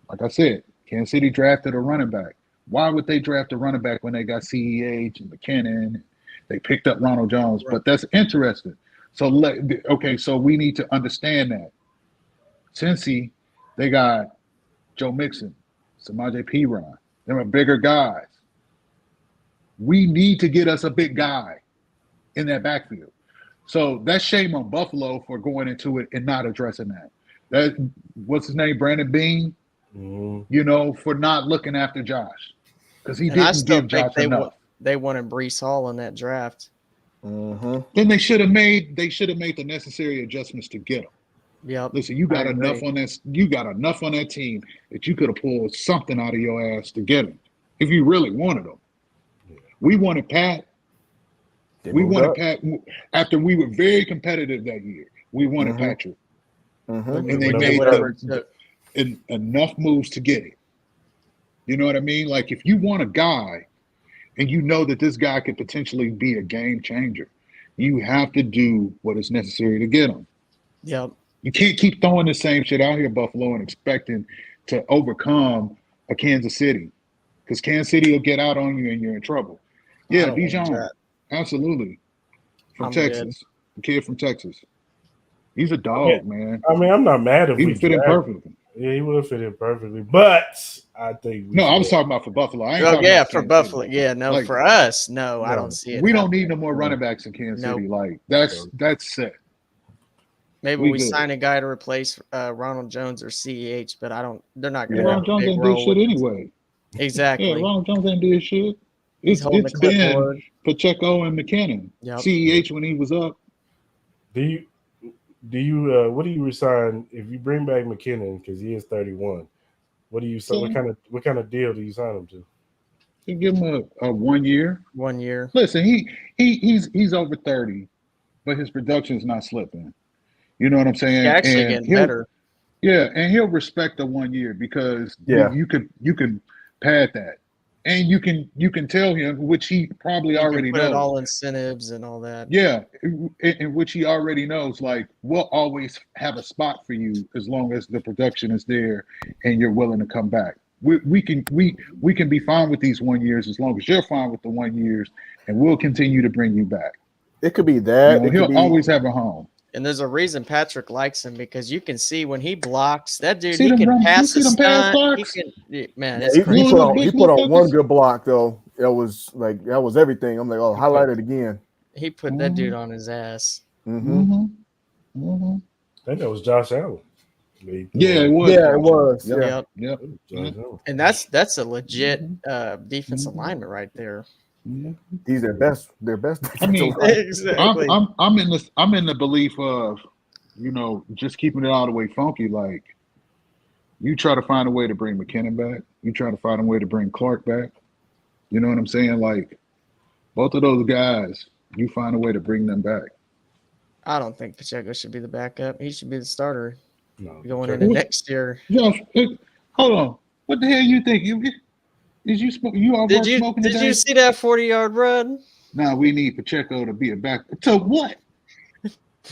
Like I said, Kansas City drafted a running back. Why would they draft a running back when they got CEH and McKinnon? They picked up Ronald Jones. Right. But that's interesting. So we need to understand that. Cincy, they got Joe Mixon, Samaje Perine. They're bigger guys. We need to get us a big guy in that backfield. So that's shame on Buffalo for going into it and not addressing that. What's his name? Brandon Beane, for not looking after Josh. Because he didn't give Josh enough. They wanted Breece Hall in that draft. Then they should have made the necessary adjustments to get him. Yep. Listen, you got enough on this. You got enough on that team that you could have pulled something out of your ass to get him if you really wanted him. We wanted Pat. We wanted Pat after we were very competitive that year. We wanted Patrick, and they made enough moves to get it. You know what I mean? Like, if you want a guy, and you know that this guy could potentially be a game changer, you have to do what is necessary to get him. Yep. You can't keep throwing the same shit out here, Buffalo, and expecting to overcome a Kansas City, because Kansas City will get out on you and you're in trouble. Yeah, Dijon, absolutely. From Texas, the kid from Texas. He's a dog, man. I mean, I'm not mad if he would fit in perfectly. Yeah, he would have fit in perfectly, but I think I was talking about for Buffalo. For Buffalo. Yeah, no, like, for us, no, I don't see it. We don't need no more running backs in Kansas City. Like, that's set. Maybe we sign a guy to replace Ronald Jones or CEH, but they're not going to. Ronald Jones ain't did shit anyway. Exactly. Yeah, Ronald Jones ain't did shit. It's been Pacheco and McKinnon. Yep. CEH when he was up. Do you what do you resign if you bring back McKinnon, because he is 31? What do you what kind of deal do you sign him to? You give him a 1 year. 1 year. Listen, he's over 30, but his production's not slipping. You know what I'm saying? He's actually getting better. Yeah, and he'll respect the 1 year, because you can pad that. and you can tell him, which he probably You already can put it knows. all incentives and all that. Yeah, in which he already knows. Like, we'll always have a spot for you as long as the production is there and you're willing to come back. We can be fine with these 1 years as long as you're fine with the 1 years, and we'll continue to bring you back. It could be that. You know, he'll always have a home. And there's a reason Patrick likes him, because you can see when he blocks that dude, See he them can run- pass you a see them pass stunt. He blocks? can, man, it's He crazy. put on Big one motherfuckers. good block though. That was everything. I'm like, oh, highlight it again. He put that dude on his ass. Mm-hmm. I think that was Josh Allen. Yeah, it was. Yeah, it was. Yep. Yeah. Yep. Josh Allen. And that's a legit defensive lineman right there. He's their best. Their best. I mean, Exactly. I'm in the belief of, you know, just keeping it all the way funky. Like, you try to find a way to bring McKinnon back. You try to find a way to bring Clark back. You know what I'm saying? Like, both of those guys, you find a way to bring them back. I don't think Pacheco should be the backup. He should be the starter No, going into next year. Josh, hold on. What the hell you think? You all Did you smoking today? see that 40-yard run? Nah, we need Pacheco to be a back. To what?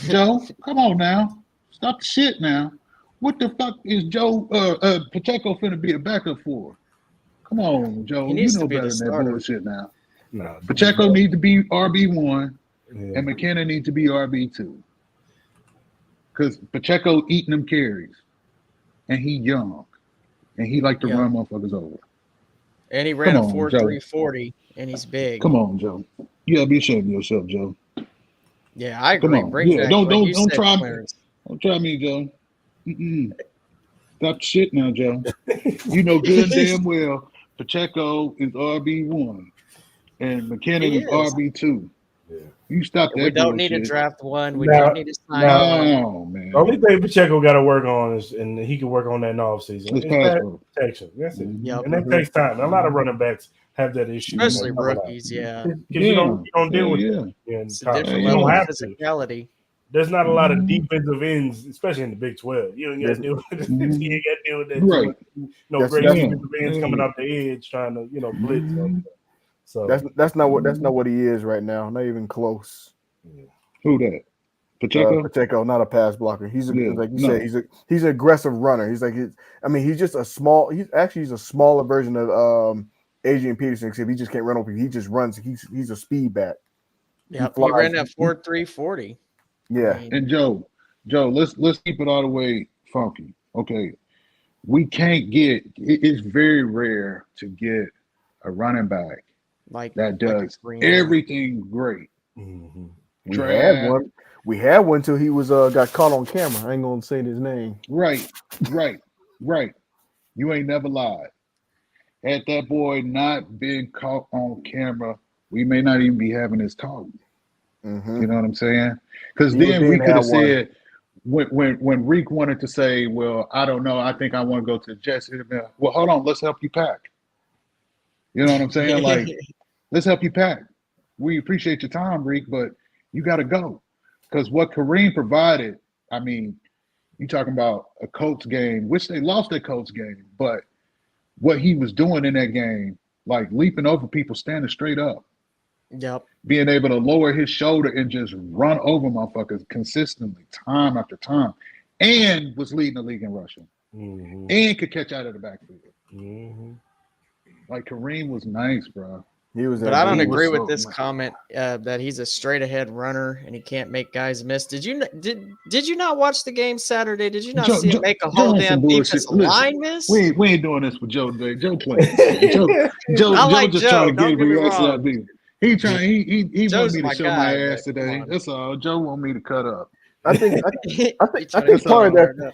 Joe, come on now. Stop the shit now. What the fuck is Pacheco finna be a backup for? Come on, Joe. He You needs know to be better the than that starter. bullshit now. No, Pacheco needs to be RB1 yeah. and McKinnon needs to be RB2. Because Pacheco eating them carries. And he young. And he like to Yeah. run motherfuckers over. And he ran Come a on, 4.340, and he's big. Come on, Joe. You gotta be ashamed of yourself, Joe. Yeah, I Come agree. on. Bring Yeah, back, don't like you don't said, try me. Clarence. Don't try me, Joe. Stop the shit now, Joe. You know good and damn well Pacheco is RB1 and McKinnon He is is. RB2. Yeah. You stop that We don't need to bullshit. draft one. We Now- don't need to sign now- one. No, man. The only thing Pacheco got to work on is, and he can work on that in the offseason, It's is pass pass pro. protection. That's it. Yep. And that takes time. A lot of running backs have that issue. Especially rookies, yeah. Because you don't deal with yeah. it in It's a college. different You don't level of have to. physicality. There's not a lot of defensive ends, especially in the Big 12. You don't got to deal with you ain't got to deal with that. Right. No great That's- defensive ends coming off the edge trying to, blitz. So That's not what he is right now. Not even close. Who that? Pacheco? Pacheco, not a pass blocker. He's Yeah, like you no. said. He's an aggressive runner. He's just a small. He's a smaller version of Adrian Peterson. Except he just can't run over. He just runs. He's a speed back. Yep. He flies. ran that 4.340. Yeah. I mean, And Joe, let's keep it all the way funky. Okay. We can't it's very rare to get a running back like that like does a Kareem. everything great. mhm. We had one till he was got caught on camera. I ain't gonna say his name. Right. You ain't never lied. Had that boy not been caught on camera, we may not even be having this talk. Mm-hmm. You know what I'm saying? Because He then we didn't could have have one. said when Reek wanted to say, well, I don't know, I think I want to go to the Jets. He'd have been, well, hold on, let's help you pack. You know what I'm saying? Like, let's help you pack. We appreciate your time, Reek, but you got to go. Because what Kareem provided, I mean, you talking about a Colts game, which they lost that Colts game, but what he was doing in that game, like leaping over people, standing straight up, Yep. being able to lower his shoulder and just run over motherfuckers consistently, time after time, and was leading the league in rushing, Mhm. and could catch out of the backfield. Mhm. Like, Kareem was nice, bro. He was. But I don't He was agree so with this much- comment that he's a straight ahead runner and he can't make guys miss. Did you not watch the game Saturday? Did you not see him make a whole Joe, damn some bullshit. defensive Listen, line miss? We ain't doing this with Joe today. Joe playing. Joe I like just Joe, trying to don't get get me reaction wrong. out of me. He wanted Joe's me to my show guy, my but ass come today. on. That's all. Joe want me to cut up. I think He I trying to think part of get that. fired up.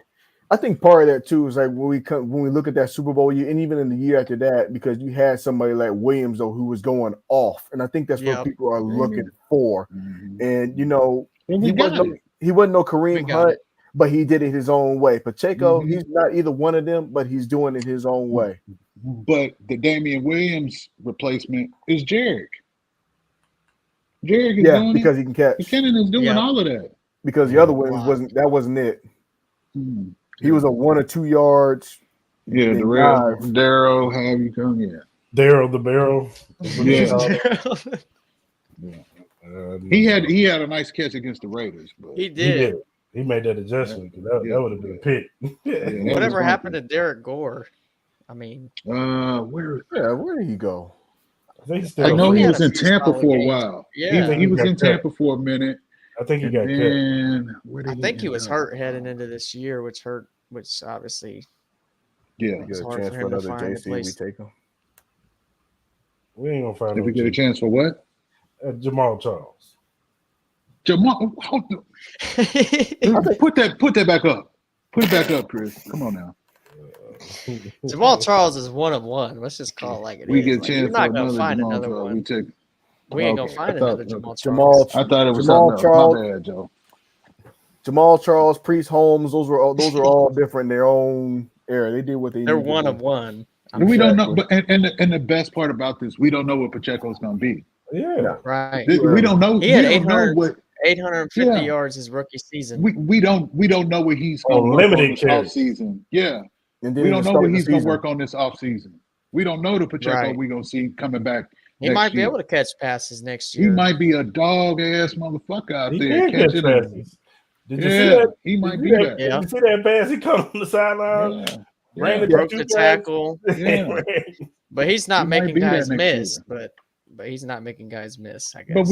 I think part of that too is like when we look at that Super Bowl year, and even in the year after that, because you had somebody like Williams though who was going off, and I think that's what Yep. people are looking for. Mhm. And And we he got wasn't it. he wasn't no We Kareem got Hunt, but he did it his own way. Pacheco, Mhm. he's not either one of them, but he's doing it his own way. But the Damian Williams replacement is Jarek. Jarek is Yeah, doing because it. he can catch. McKinnon is doing Yep. all of that. Because the other one Wow. wasn't it. Mhm. He was a 1 or 2 yards. Yeah, Big Darrell, have you come? Yeah. Daryl the Barrel. Yeah. He had a nice catch against the Raiders, but He He did. did. He made that adjustment because that would have been a pick. that Whatever was happened to funky. Derek Gore? I mean, Where Where did he go? I think he's I still. know he had was a in few Tampa solid for a games. while. Yeah. He was got in cut. Tampa for a minute. I think he And got cut. then where did I think he was end up? hurt heading into this year, which obviously Yeah. We it's get a hard chance for for him to another find a JC. We place. take him. We ain't gonna find If we no get a G. chance for what? Jamal Charles. Jamal, put that back up. Put it back up, Chris. Come on now. Jamal Charles is one of one. Let's just call it like it is. We get a Like, you're chance for not gonna another find Jamal another Charles. one. We take. We ain't Okay. gonna find I thought- another Jamal Charles. I thought it was Jamal something Charles. else. My bad, Joe. Jamal Charles, Priest Holmes, those are all different in their own era. They did what they They're need to one do. of one. And we don't know, but and the best part about this, we don't know what Pacheco's going to be. Yeah. Right. We don't know. He had we don't know what 850 Yeah. yards his rookie season. we don't know what he's going to work limited on this carries. off season. Yeah, And then we he don't just know what started the he's going to season. work on this off season. We don't know the Pacheco Right. we're going to see coming back. He next might be year. able to catch passes next He year. might be a dog ass motherfucker out He there can catch catching them. passes. Did you see Yeah, that? he might Did be you that. Yeah. Did you see that pass? He caught on the sideline, Yeah. ran Yeah. into Broke two the guys. tackle, Yeah. but he's not He might making be that guys next miss. year. But he's not making guys miss, I guess. But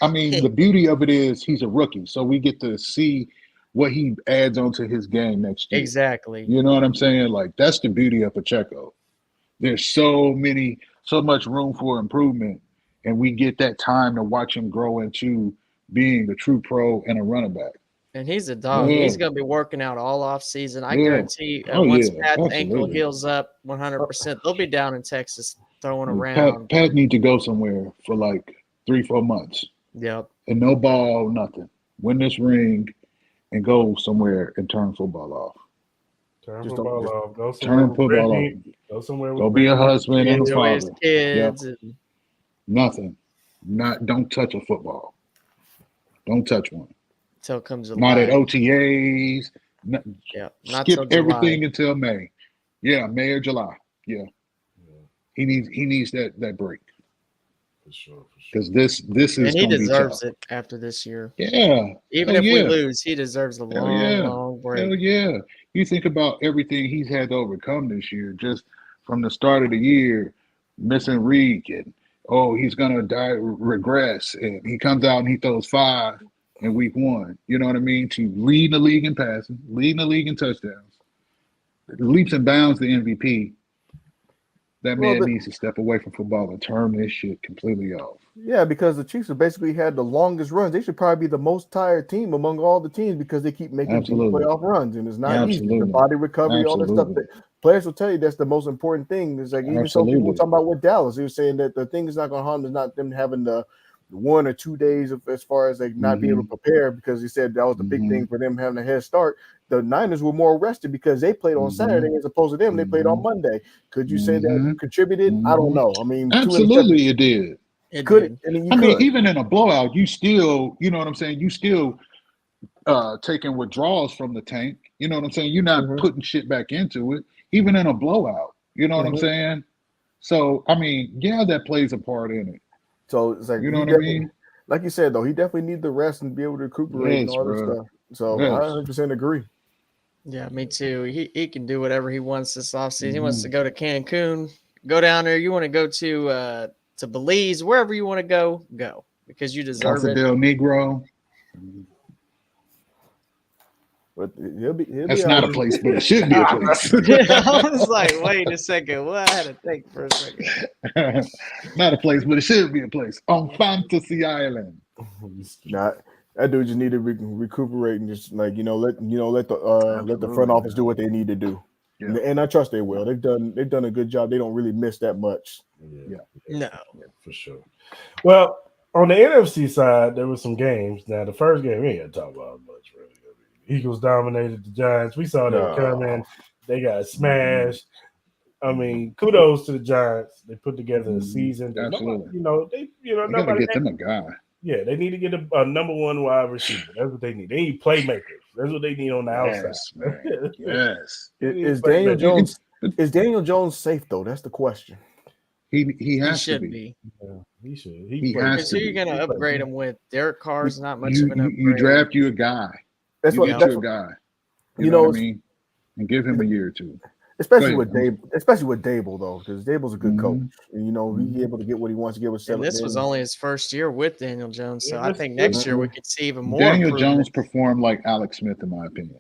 I mean, the beauty of it is he's a rookie, so we get to see what he adds onto his game next year. Exactly. You know what I'm saying? Like that's the beauty of Pacheco. There's so much room for improvement, and we get that time to watch him grow into being a true pro and a running back. And he's a dog. Yeah. He's going to be working out all off season. I Yeah. guarantee Oh, once yeah, Pat's ankle absolutely. heals up 100%, they'll be down in Texas throwing around. Pat need to go somewhere for like 3-4 months Yep. and no ball, nothing. Win this ring and go somewhere and turn football off. Turn Just football don't- off. Go somewhere Turn with football Brittany. off. Go somewhere with Go be a Brittany. husband and a Enjoy his father. kids. And Nothing. Don't touch a football. Don't touch one. until it comes Not at July. OTAs. Yeah. Not till Skip July. everything until May. Yeah, May or July. Yeah. He needs that break. For sure. Because this is And he gonna be deserves tough. it after this year. Yeah. Even Hell if yeah. we lose, he deserves a Hell long, yeah. long break. Hell yeah. You think about everything he's had to overcome this year, just from the start of the year, missing Reek and he's gonna regress. And he comes out and he throws 5 in week 1. You know what I mean? To lead the league in passing, leading the league in touchdowns. Leaps and bounds the MVP. That man needs to step away from football and turn this shit completely off. Yeah, because the Chiefs have basically had the longest runs. They should probably be the most tired team among all the teams because they keep making deep Absolutely. playoff runs, and it's not easy. The Absolutely. body recovery, all that stuff. Absolutely. Players will tell you that's the most important thing. It's like even some people Absolutely. were talking about with Dallas. They were saying that the thing is not going to harm them is not them having the 1 or 2 days of as far as like not being able to prepare, because he said that was the big thing for them having a head start. The Niners were more rested because they played on Saturday as opposed to them. They played on Monday. Could you say that contributed? I don't know. I mean, Absolutely, it did. It could. did. I mean, Even in a blowout, you still, you know what I'm saying? You still taking withdrawals from the tank. You know what I'm saying? You're not putting shit back into it, even in a blowout. You know what I'm saying? So, I mean, yeah, that plays a part in it. So it's like, You know what I mean? Like you said, though, he definitely needs the rest and be able to recuperate and all that stuff. So I 100% agree. Yeah, me too. He can do whatever he wants this offseason. He wants to go to Cancun, go down there. You want to go to Belize, wherever you want to go because you deserve Casa it. del Negro. But he'll be That's not a place, but it should be a place. I was like, wait a second. Well, I had to think for a second. Not a place, but it should be a place on Fantasy Island. Not that dude just need to recuperate and just like let the front office do what they need to do. Yeah. And I trust they will. They've done a good job. They don't really miss that much. No, for sure. Well, on the NFC side, there were some games. Now, the first game we ain't gonna talk about much, really. Eagles dominated the Giants. We saw them coming. They got smashed. I mean, kudos to the Giants. They put together a season. Absolutely. Nobody gotta get them a guy. Yeah, they need to get a number 1 wide receiver. That's what they need. They need playmakers. That's what they need on the outside. Man. Yes. Is Daniel Jones safe though? That's the question. He He has to should be. be. Yeah, he should. He played- has Because to who are you be. going to he played upgrade good. him with? Derek Carr's not much You of an you, upgrade. you draft you a guy. That's You what get that's you a what, guy. you You know know. what I mean? And give him a year or two. Especially Go with ahead. Dable though, because Dable's a good coach. Mhm. And, you know, he's able to get what he wants to get with And this was only his first year with Daniel Jones. So Yeah, I let's- think next year we Mhm. could see even more Daniel improvement. Jones performed like Alex Smith, in my opinion.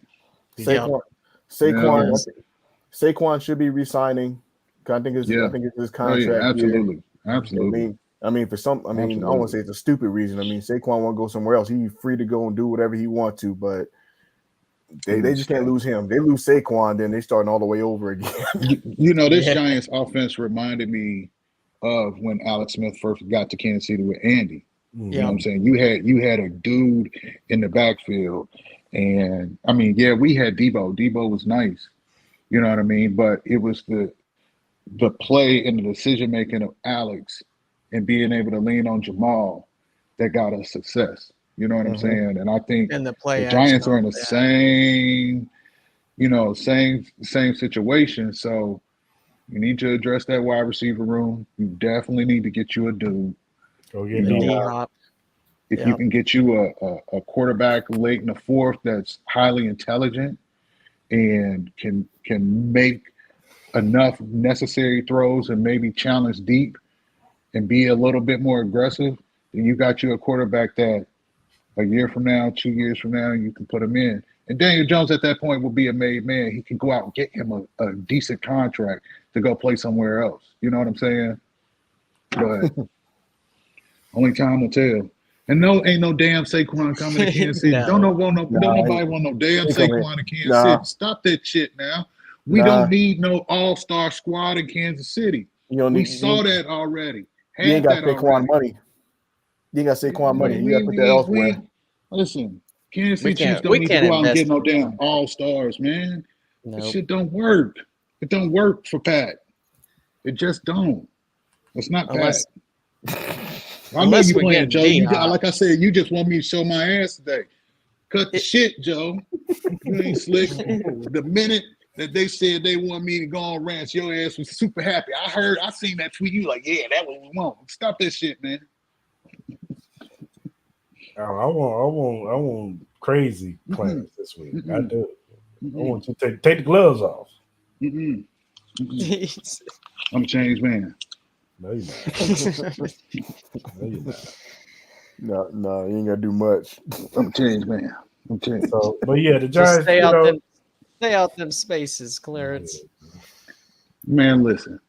Saquon. Yeah. Saquon should be resigning. I think it's Yeah. his Oh yeah, contract here. absolutely, absolutely. I mean, for some, I don't want to Absolutely. say it's a stupid reason. I mean, Saquon want to go somewhere else. He's free to go and do whatever he wants to, but they just can't lose him. They lose Saquon, then they starting all the way over again. You know, this Yeah. Giants offense reminded me of when Alex Smith first got to Kansas City with Andy. You know what I'm saying? You had a dude in the backfield, and I mean, yeah, we had Debo. Debo was nice. You know what I mean? But it was the play and the decision making of Alex and being able to lean on Jamal that got us success. You know what I'm saying? And I think And the play the Giants action are in the on that. same, you know, same situation. So you need to address that wide receiver room. You definitely need to get you a dude. Go You get know, D-Hop. if Yeah. you can get you a quarterback late in the fourth that's highly intelligent and can make enough necessary throws and maybe challenge deep and be a little bit more aggressive, then you got you a quarterback that a year from now, 2 years from now, you can put him in. And Daniel Jones at that point will be a made man. He can go out and get him a decent contract to go play somewhere else. You know what I'm saying? But only time will tell. And no, ain't no damn Saquon coming to Kansas City. No. Don't nobody want no damn he coming. Saquon to Kansas Nah. City. Stop that shit now. We Nah. don't need no all-star squad in Kansas City. You don't We need, saw that already. you ain't got Had that Saquon already. money. You ain't got Saquon money. You got to put that elsewhere. Listen, Kansas We City Chiefs can't- don't we need to can't go out and invest get no in damn him. all-stars, man. That Nope. shit don't work. It don't work for Pat. It just don't. It's not Unless- Pat. I know unless you we playing, get Joe. You D-Hop. like I said, you just want me to show my ass today. Cut the shit, Joe. You ain't slick. The minute that they said they want me to go on rants, your ass was super happy. I seen that tweet. You like, yeah, that's what we want. Stop that shit, man. I want crazy Clarence this week. I do. I Mm-mm. want you to take the gloves off. Mm-mm. Mm-mm. I'm a changed man. No, you're not. No, you're not. No, you ain't got to do much. I'm a changed man. I'm changed. So, but yeah, the Just Giants. stay out them spaces, Clarence. Man, listen.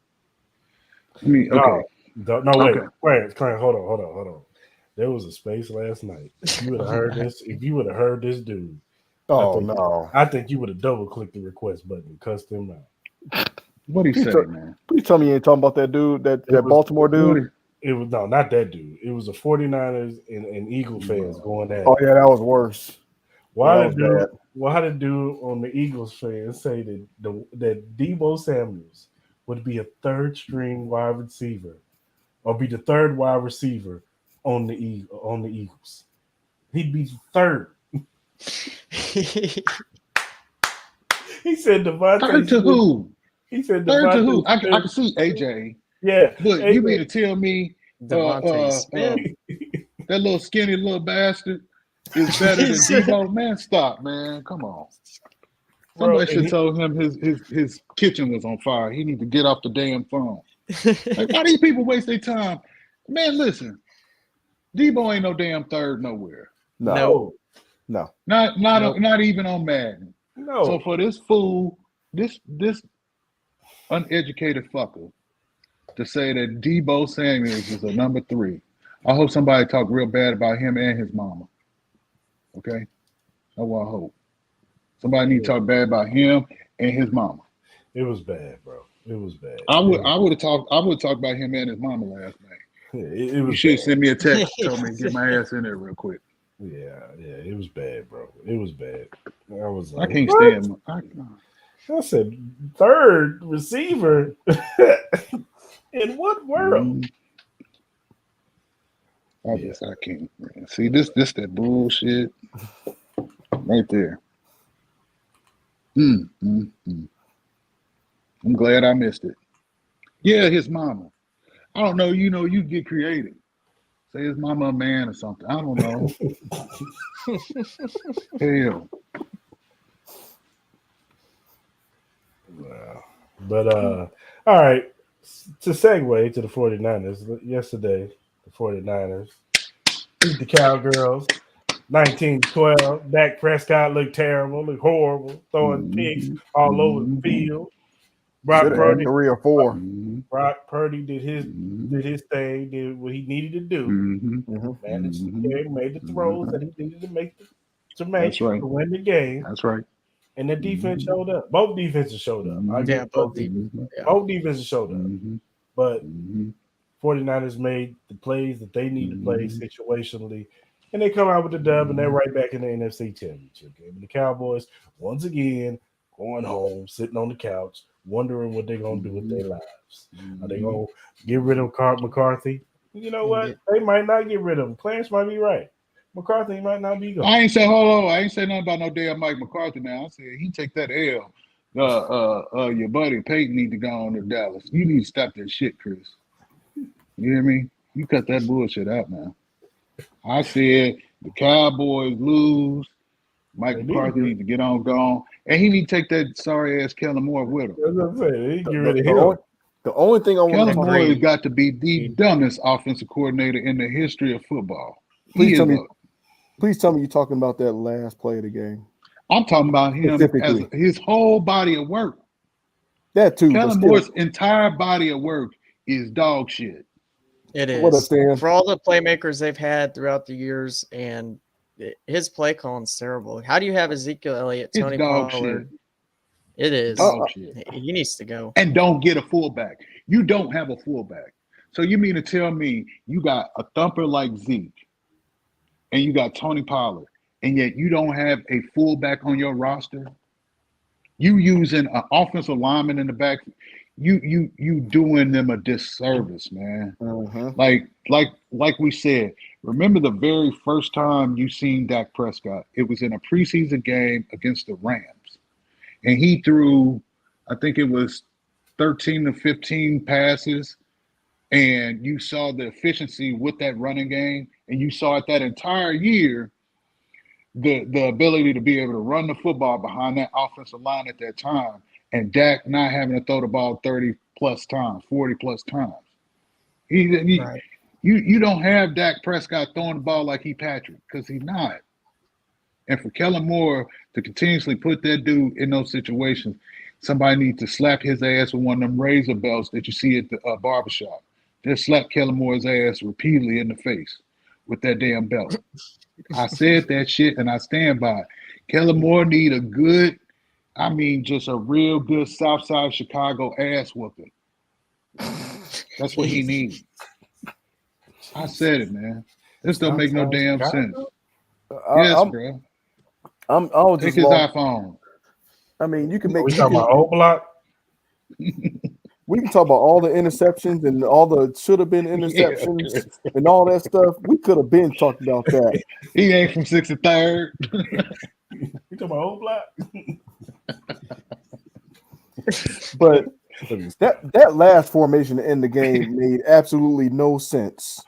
I mean, okay. No, wait, Okay. Clarence, hold on. There was a space last night. If you would have heard this, dude, I think you would have double clicked the request button and cussed him out. What do you say, man? Please tell me you ain't talking about that dude, that Baltimore dude. It was not that dude. It was the 49ers and Eagle fans going at it. Oh yeah, that was worse. Why that was the dude on the Eagles fans say that Deebo Samuels would be a third string wide receiver or be the third wide receiver on the Eagles? He'd be third. He said Devontae. Third to who? He said Third to who? Devontae I can see AJ. Yeah, But you mean to tell me Devontae Smith. that little skinny little bastard is better than Deebo? Man, stop, man. Come on. Somebody should told him his kitchen was on fire. He need to get off the damn phone. Like, why these people waste their time? Man, listen. Deebo ain't no damn third nowhere. No. Not even on Madden. No. So for this fool, this uneducated fucker to say that Deebo Samuels is a number 3, I hope somebody talk real bad about him and his mama. Okay? That's what I hope. Somebody need to talk bad about him and his mama. It was bad, bro. It was bad. I would talk about him and his mama last night. It was You should bad. send me a text and tell me to get my ass in there real quick. Yeah, it was bad, bro. It was bad. I was I like, can't what? stand I said third receiver. In what world? I can't, man. See, this that bullshit right there. I'm glad I missed it. Yeah, his mama. I don't know. You know, you get creative. Say his mama a man or something. I don't know. Hell. Wow. But all right. To segue to the 49ers, yesterday, the 49ers beat the Cowgirls 19-12. Dak Prescott looked terrible, looked horrible, throwing picks all over the field. Should Brock have had Purdy, 3 or 4. Brock Purdy did his thing, did what he needed to do. Managed the game, made the throws that he needed to make That's right. to win the game. That's right. And the defense showed up. Both defenses showed up. I Yeah, give both both defenses showed up. But 49ers made the plays that they need to play situationally. And they come out with the dub, and they're right back in the NFC Championship game. And the Cowboys, once again, going home, sitting on the couch, wondering what they're going to do with their lives. Are they going to get rid of McCarthy? You know what? They might not get rid of him. Clarence might be right. McCarthy might not be gone. I ain't say hold on. I ain't say nothing about no damn Mike McCarthy now. I said he take that L. Your buddy Peyton need to go on to Dallas. You need to stop that shit, Cris. You hear me? You cut that bullshit out, man. I said the Cowboys lose. Mike McCarthy need to get on gone. And he need to take that sorry ass Kellen Moore with him. That's what I'm saying. They get rid of him. The only thing I want Kellen to Moore has got to be the dumbest offensive coordinator in the history of football. Please tell me you're talking about that last play of the game. I'm talking about him as his whole body of work. That too. Kellen Moore's entire body of work is dog shit. It is. What up, Stan? For all the playmakers they've had throughout the years, and his play calling's terrible. How do you have Ezekiel Elliott, Tony Pollard? It is. He needs to go. And don't get a fullback. You don't have a fullback. So you mean to tell me you got a thumper like Zeke and you got Tony Pollard, and yet you don't have a fullback on your roster? You using an offensive lineman in the back. You doing them a disservice, man. Like we said, remember the very first time you seen Dak Prescott? It was in a preseason game against the Rams. And he threw, I think it was 13 to 15 passes. And you saw the efficiency with that running game. And you saw it that entire year, the ability to be able to run the football behind that offensive line at that time. And Dak not having to throw the ball 30-plus times, 40-plus times. You don't have Dak Prescott throwing the ball like he Patrick, because he's not. And for Kellen Moore to continuously put that dude in those situations, somebody needs to slap his ass with one of them razor belts that you see at the barbershop. Just slap Kellen Moore's ass repeatedly in the face with that damn belt. I said that shit, and I stand by it. Kellen Moore need a good, just a real good Southside Chicago ass whooping. That's what he needs. I said it, man. This don't make no damn sense. Yes, bro. I'll take just his iPhone. You can make. We talking about old block. We can talk about all the interceptions and all the should have been interceptions and all that stuff. We could have been talking about that. He ain't from 63rd. We talking about old block. But that last formation to end the game made absolutely no sense.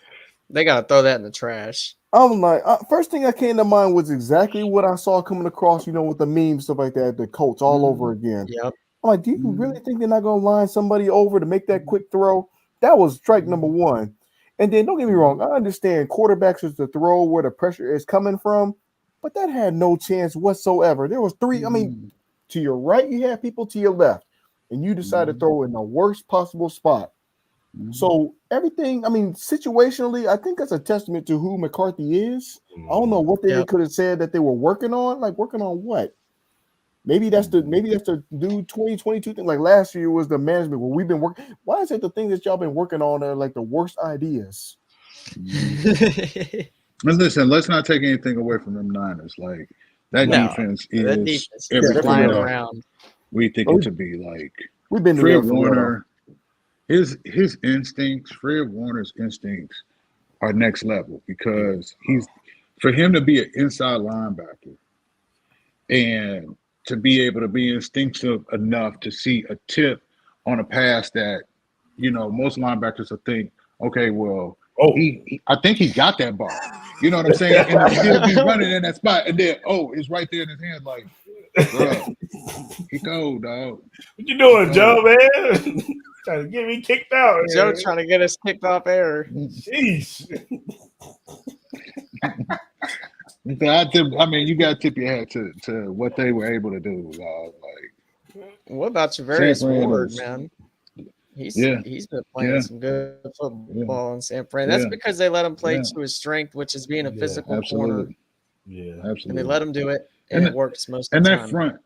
They gotta throw that in the trash. I'm like, first thing that came to mind was exactly what I saw coming across, with the memes, stuff like that, the Colts all over again. Yep. I'm like, do you really think they're not going to line somebody over to make that quick throw? That was strike number one. And then don't get me wrong, I understand quarterbacks is the throw where the pressure is coming from, but that had no chance whatsoever. There was three. To your right, you had people, to your left, and you decided to throw in the worst possible spot. So everything, situationally, I think that's a testament to who McCarthy is. I don't know what they could have said that they were working on. Like, working on what? Maybe that's the new 2022 thing. Like last year was the management where we've been working. Why is it the thing that y'all been working on are like the worst ideas? Listen, let's not take anything away from them Niners. Like that defense is flying around. We think it to be like we've been Fred Warner. His instincts, Fred Warner's instincts are next level because for him to be an inside linebacker and to be able to be instinctive enough to see a tip on a pass that, most linebackers will think, okay, well, Oh, I think he got that ball. You know what I'm saying? And then still be running in that spot, and then it's right there in his hand. Like, bro, he cold, dog. what you doing, Joe, man? Trying to get me kicked out. Joe Here. trying to get us kicked off air. Sheesh. I mean, you got to tip your hat to what they were able to do. Like, What about Javarius San Fran Ward, is- man? He's Yeah. been playing Yeah. some good football in San Fran. That's Yeah. because they let him play Yeah. to his strength, which is being a Yeah, physical corner, absolutely, Yeah. absolutely. and they let him do it, and And it works most And of the that time. front,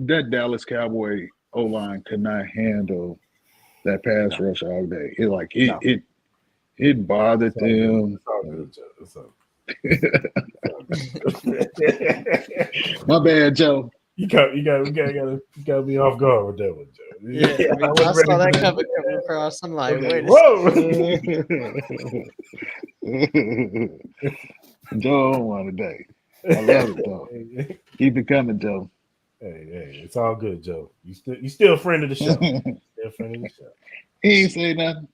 that Dallas Cowboy O line could not handle that pass rush all day. No. It bothered It's all good. them. It's all good, Joe. It's all good. My bad, Joe. You got to be off guard with that one, Joe. Yeah, I mean, I saw that coming across. I'm like, Okay, wait a whoa. Joe on one today. I love it though. Keep it coming, Joe. Hey, it's all good, Joe. You still a friend of the show. Still a friend of the show. He ain't say nothing.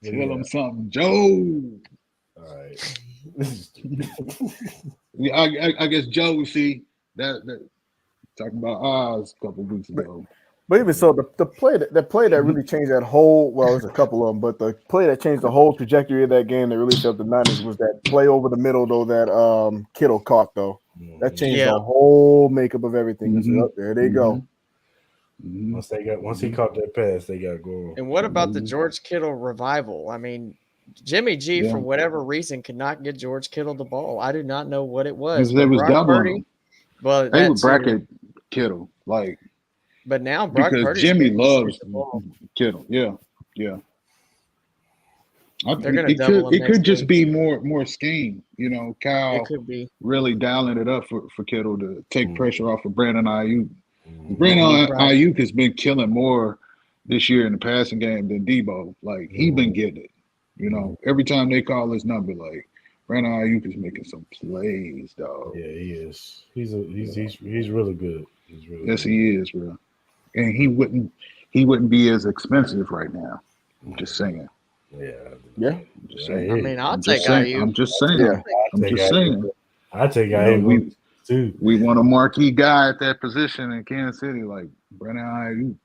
Yeah. Tell him something, Joe. All right. Yeah, I guess Joe. See that talking about Oz a couple weeks ago. But even so, the play that really changed that whole, well, there's a couple of them, but the play that changed the whole trajectory of that game that really helped the Niners was that play over the middle, though, that Kittle caught, though. That changed the whole makeup of everything. Mhm. Up there they go. Mhm. Once he caught that pass, they got going. And what about the George Kittle revival? I mean, Jimmy G, Yeah. for whatever reason, could not get George Kittle the ball. I do not know what it was. They but was Brock doubling Purdy, him. well, They that would too. bracket Kittle But now Brock because Purdy's Jimmy getting loves the ball. Kittle. Yeah. They're gonna double him It next could just week. be more scheme. You know, Kyle It could be. really dialing it up for Kittle to take pressure off of Brandon Ayuk. Mm-hmm. Brandon Right. Ayuk has been killing more this year in the passing game than Debo. Like he been getting it. You know, every time they call his number, like Brandon Ayuk is making some plays, dog. Yeah, he is. He's really good. He's really Yes, good. he is, bro. And he wouldn't be as expensive right now. I'm just saying. Yeah. I'm just saying. I mean, I'll I'm take just saying. Ayuk. I'm just saying. Yeah. I'm just saying. I take You know, Ayuk too. We want a marquee guy at that position in Kansas City, like Brandon Ayuk.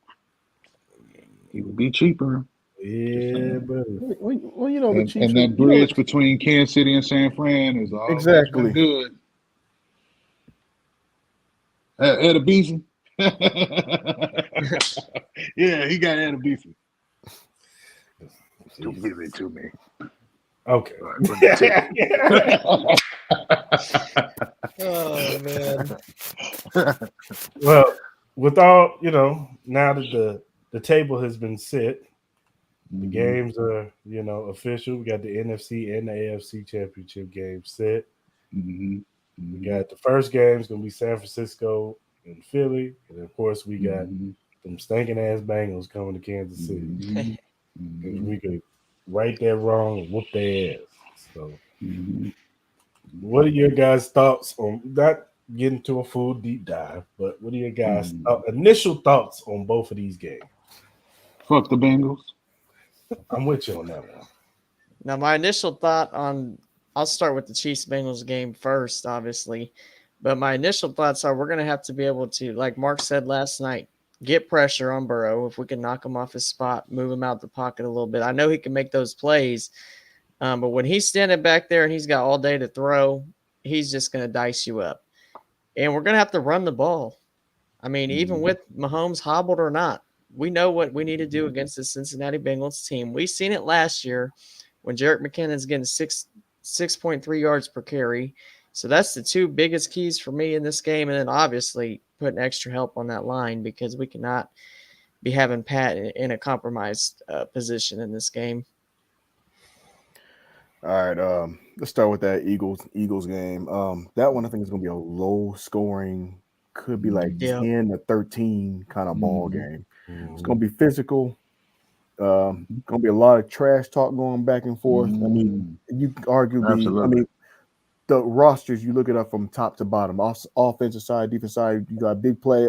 He would be cheaper. Yeah, but Well, you know, the And Chiefs. that bridge between Kansas City and San Fran is always been Exactly. good. Adebisi. Yeah, he got Adebisi. Don't give it to me. okay. All right, bring it to me. Oh man. Well, with all now that the table has been set, the games are official. We got the NFC and the AFC championship game set. Mhm. We got the first game's gonna be San Francisco and Philly, and of course we got them stinking ass Bengals coming to Kansas City. Mhm. And we could right that wrong and whoop their ass. So, what are your guys' thoughts on not getting to a full deep dive? But what are your guys' initial thoughts on both of these games? Fuck the Bengals. I'm with you on that one. Now, my initial thought on, I'll start with the Chiefs-Bengals game first, obviously. But my initial thoughts are we're going to have to be able to, like Mark said last night, get pressure on Burrow. If we can knock him off his spot, move him out the pocket a little bit. I know he can make those plays, but when he's standing back there and he's got all day to throw, he's just going to dice you up. And we're going to have to run the ball. I mean, even with Mahomes hobbled or not, we know what we need to do against the Cincinnati Bengals team. We've seen it last year when Jerick McKinnon's getting 6.3 yards per carry. So that's the two biggest keys for me in this game. And then obviously putting extra help on that line because we cannot be having Pat in a compromised position in this game. All right, let's start with that Eagles game. That one I think is going to be a low scoring, could be like 10 to 13 kind of ball game. It's going to be physical. Going to be a lot of trash talk going back and forth. I mean, you arguably, Absolutely. I mean, the rosters, you look it up from top to bottom, offensive side, defensive side, you got big play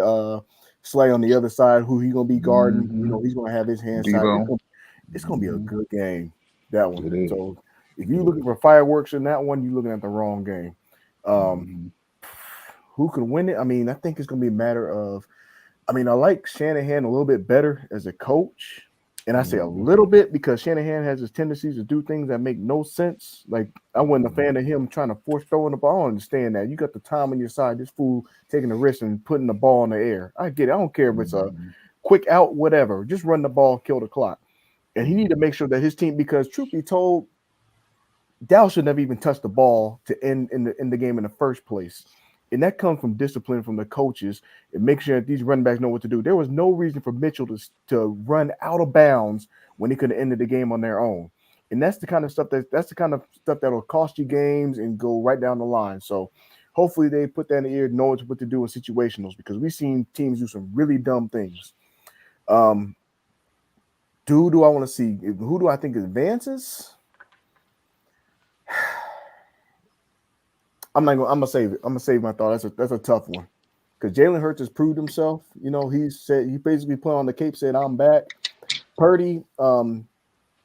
Slay on the other side, who he gonna be guarding. Mhm. You know, he's gonna have his hands tied. Devo. It's gonna be a good game. That one. It is. So if you're looking for fireworks in that one, you're looking at the wrong game. Mhm. Who can win it? I mean, I think it's gonna be a matter of. I mean, I like Shanahan a little bit better as a coach. And I say a little bit because Shanahan has his tendencies to do things that make no sense. Like, I wasn't a fan of him trying to force throwing the ball. I understand that. You got the time on your side. This fool taking the risk and putting the ball in the air. I get it. I don't care if it's a quick out, whatever. Just run the ball, kill the clock. And he need to make sure that his team, because truth be told, Dow should never even touch the ball to end in the game in the first place. And that comes from discipline from the coaches and make sure that these running backs know what to do. There was no reason for Mitchell to run out of bounds when he could have ended the game on their own. And that's the kind of stuff that'll cost you games and go right down the line. So hopefully they put that in the ear, knowing what to do in situationals, because we've seen teams do some really dumb things. Do I want to see? Who do I think advances? I'm gonna save it. I'm gonna save my thought. That's a tough one, because Jalen Hurts has proved himself. You know, he basically put on the cape, said, "I'm back." Purdy, him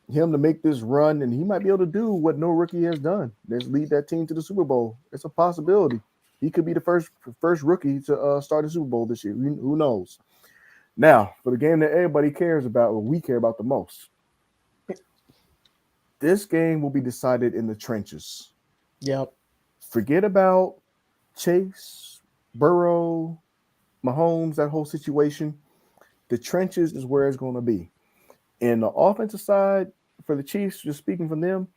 to make this run, and he might be able to do what no rookie has done. Let's lead that team to the Super Bowl. It's a possibility. He could be the first rookie to start the Super Bowl this year. Who knows? Now, for the game that everybody cares about, or we care about the most, this game will be decided in the trenches. Yep. Forget about Chase, Burrow, Mahomes, that whole situation. The trenches is where it's going to be. And the offensive side for the Chiefs, just speaking from them,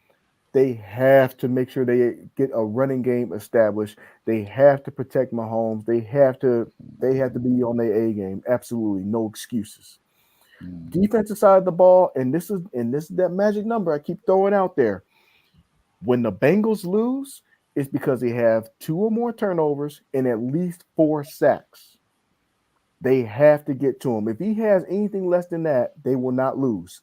they have to make sure they get a running game established. They have to protect Mahomes. They have to be on their A game. Absolutely, no excuses. Defensive side of the ball, and this is that magic number I keep throwing out there. When the Bengals lose, it's because they have 2 or more turnovers and at least 4 sacks. They have to get to him. If he has anything less than that, they will not lose.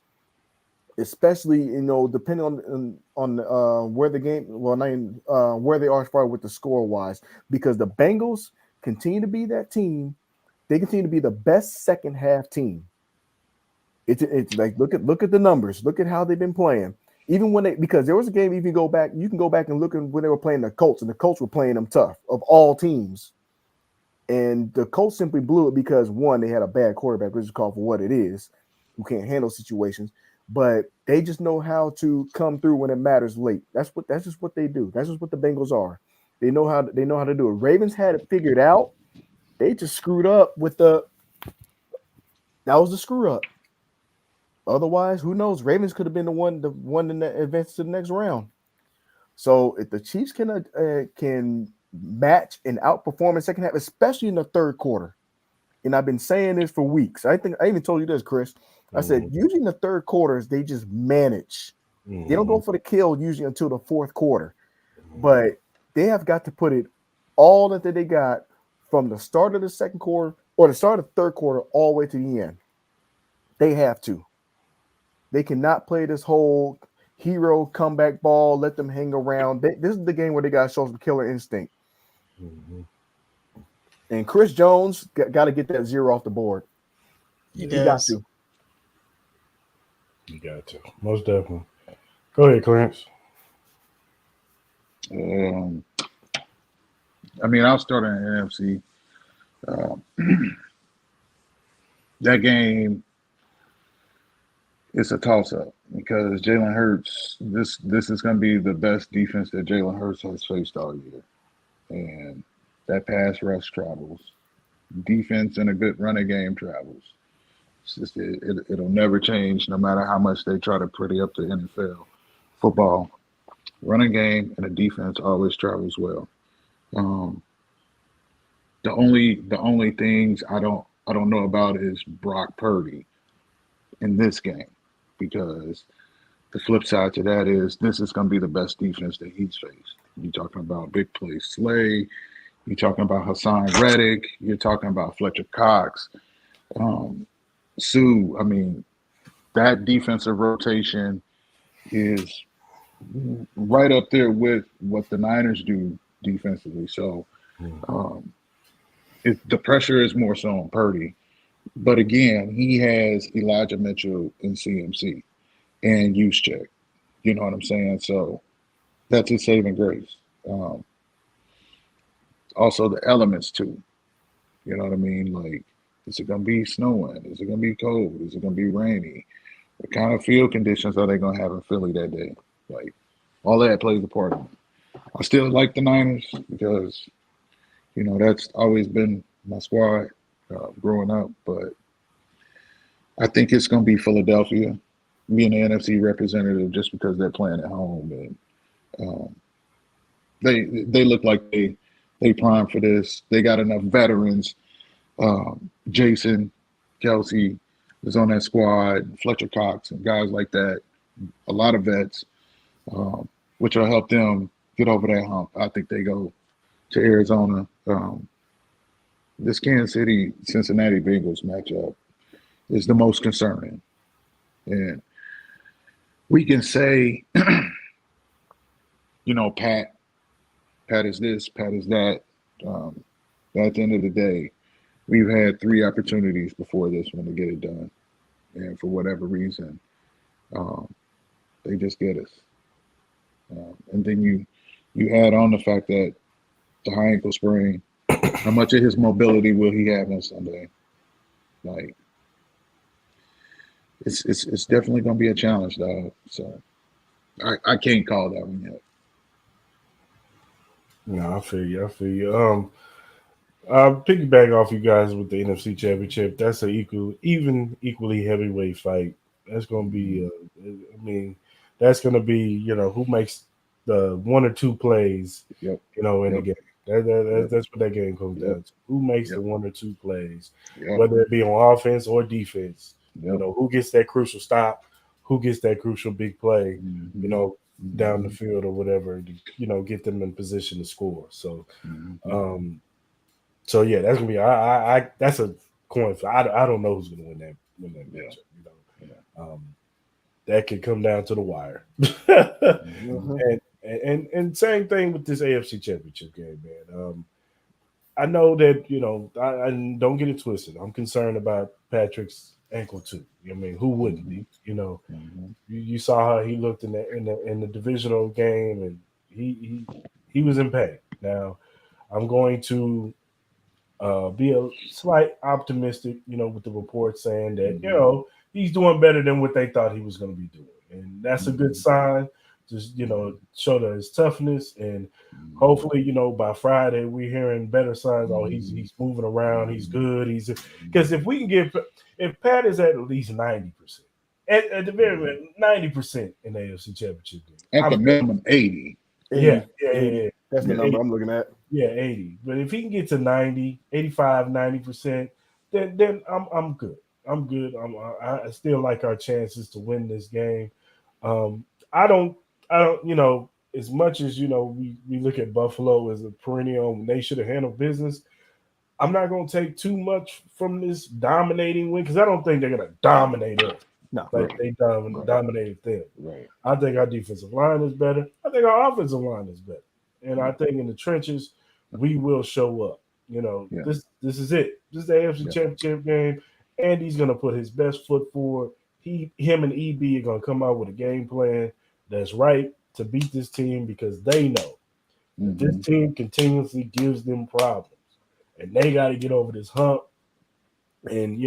Especially, depending on where the game, where they are as far with the score wise, because the Bengals continue to be that team. They continue to be the best second half team. It's like look at the numbers. Look at how they've been playing. Even because there was a game, you can go back and look at when they were playing the Colts, and the Colts were playing them tough of all teams. And the Colts simply blew it because, one, they had a bad quarterback, which is called for what it is, who can't handle situations. But they just know how to come through when it matters late. That's just what they do. That's just what the Bengals are. They know how to do it. Ravens had it figured out. They just screwed up that was the screw up. Otherwise, who knows? Ravens could have been the one in the advance to the next round. So if the Chiefs can match and outperform in second half, especially in the third quarter, and I've been saying this for weeks. I think I even told you this, Chris. I said usually in the third quarters they just manage. They don't go for the kill usually until the fourth quarter, but they have got to put it all that they got from the start of the second quarter or the start of the third quarter all the way to the end. They have to. They cannot play this whole hero comeback ball, let them hang around. This is the game where they got to show some killer instinct. And Chris Jones got to get that 0 off the board. He got to. You got to. Most definitely. Go ahead, Clarence. I'll start in the NFC. That game, it's a toss-up because Jalen Hurts, this is going to be the best defense that Jalen Hurts has faced all year. And that pass rush travels. Defense and a good running game travels. It's just, it'll never change no matter how much they try to pretty up the NFL. Football, running game and a defense always travels well. The only things I don't know about is Brock Purdy in this game, because the flip side to that is this is going to be the best defense that he's faced. You're talking about big play Slay. You're talking about Hassan Reddick. You're talking about Fletcher Cox. Sue, that defensive rotation is right up there with what the Niners do defensively. So the pressure is more so on Purdy. But again, he has Elijah Mitchell in CMC and Juszczyk. You know what I'm saying? So that's his saving grace. Um, Also, the elements too. You know what I mean? Like, is it gonna be snowing? Is it gonna be cold? Is it gonna be rainy? What kind of field conditions are they gonna have in Philly that day? Like, all that plays a part. I still like the Niners because that's always been my squad growing up. But I think it's gonna be Philadelphia being the NFC representative just because they're playing at home and um, they look like they primed for this. They got enough veterans. Jason, Kelsey is on that squad, Fletcher Cox and guys like that. A lot of vets, which will help them get over that hump. I think they go to Arizona. This Kansas City Cincinnati Bengals matchup is the most concerning. And we can say, Pat is this, Pat is that. But at the end of the day, we've had 3 opportunities before this one to get it done. And for whatever reason, they just get us. And then you add on the fact that the high ankle sprain, how much of his mobility will he have on Sunday? Like, it's definitely going to be a challenge, dog. So I can't call that one yet. No, I feel you. Piggyback off you guys with the NFC Championship. That's an equally heavyweight fight. That's going to be. That's going to be. Who makes the 1 or 2 plays. Yep. In the game. That's what that game comes down to. Who makes the 1 or 2 plays, whether it be on offense or defense. Yep. Who gets that crucial stop, who gets that crucial big play. Down the field or whatever to get them in position to score. So, so yeah, that's gonna be. I that's a coin flip. I don't know who's gonna win that matchup. That could come down to the wire. And same thing with this AFC Championship game, man. I know that I don't get it twisted. I'm concerned about Patrick's ankle too. Who wouldn't be? You saw how he looked in the divisional game, and he was in pain. Now, I'm going to be a slight optimistic, with the report saying that he's doing better than what they thought he was going to be doing, and that's a good sign. Just show that his toughness, and hopefully by Friday we're hearing better signs. Oh, he's moving around, he's good. Because if Pat is at least 90%, at the very least 90% in the AFC Championship game, at the minimum 80. Yeah. That's the number I'm looking at. Yeah, 80. But if he can get to 90, 85, 90%, then I'm good. I'm good. I still like our chances to win this game. I don't, as much as, we look at Buffalo as a perennial, they should have handled business. I'm not going to take too much from this dominating win because I don't think they're going to dominate us. No, they dominated them. Right. I think our defensive line is better. I think our offensive line is better. And I think in the trenches, we will show up. This is it. This is the AFC Championship game. Andy's going to put his best foot forward. Him and EB are going to come out with a game plan that's right to beat this team because they know that this team continuously gives them problems. And they got to get over this hump. And,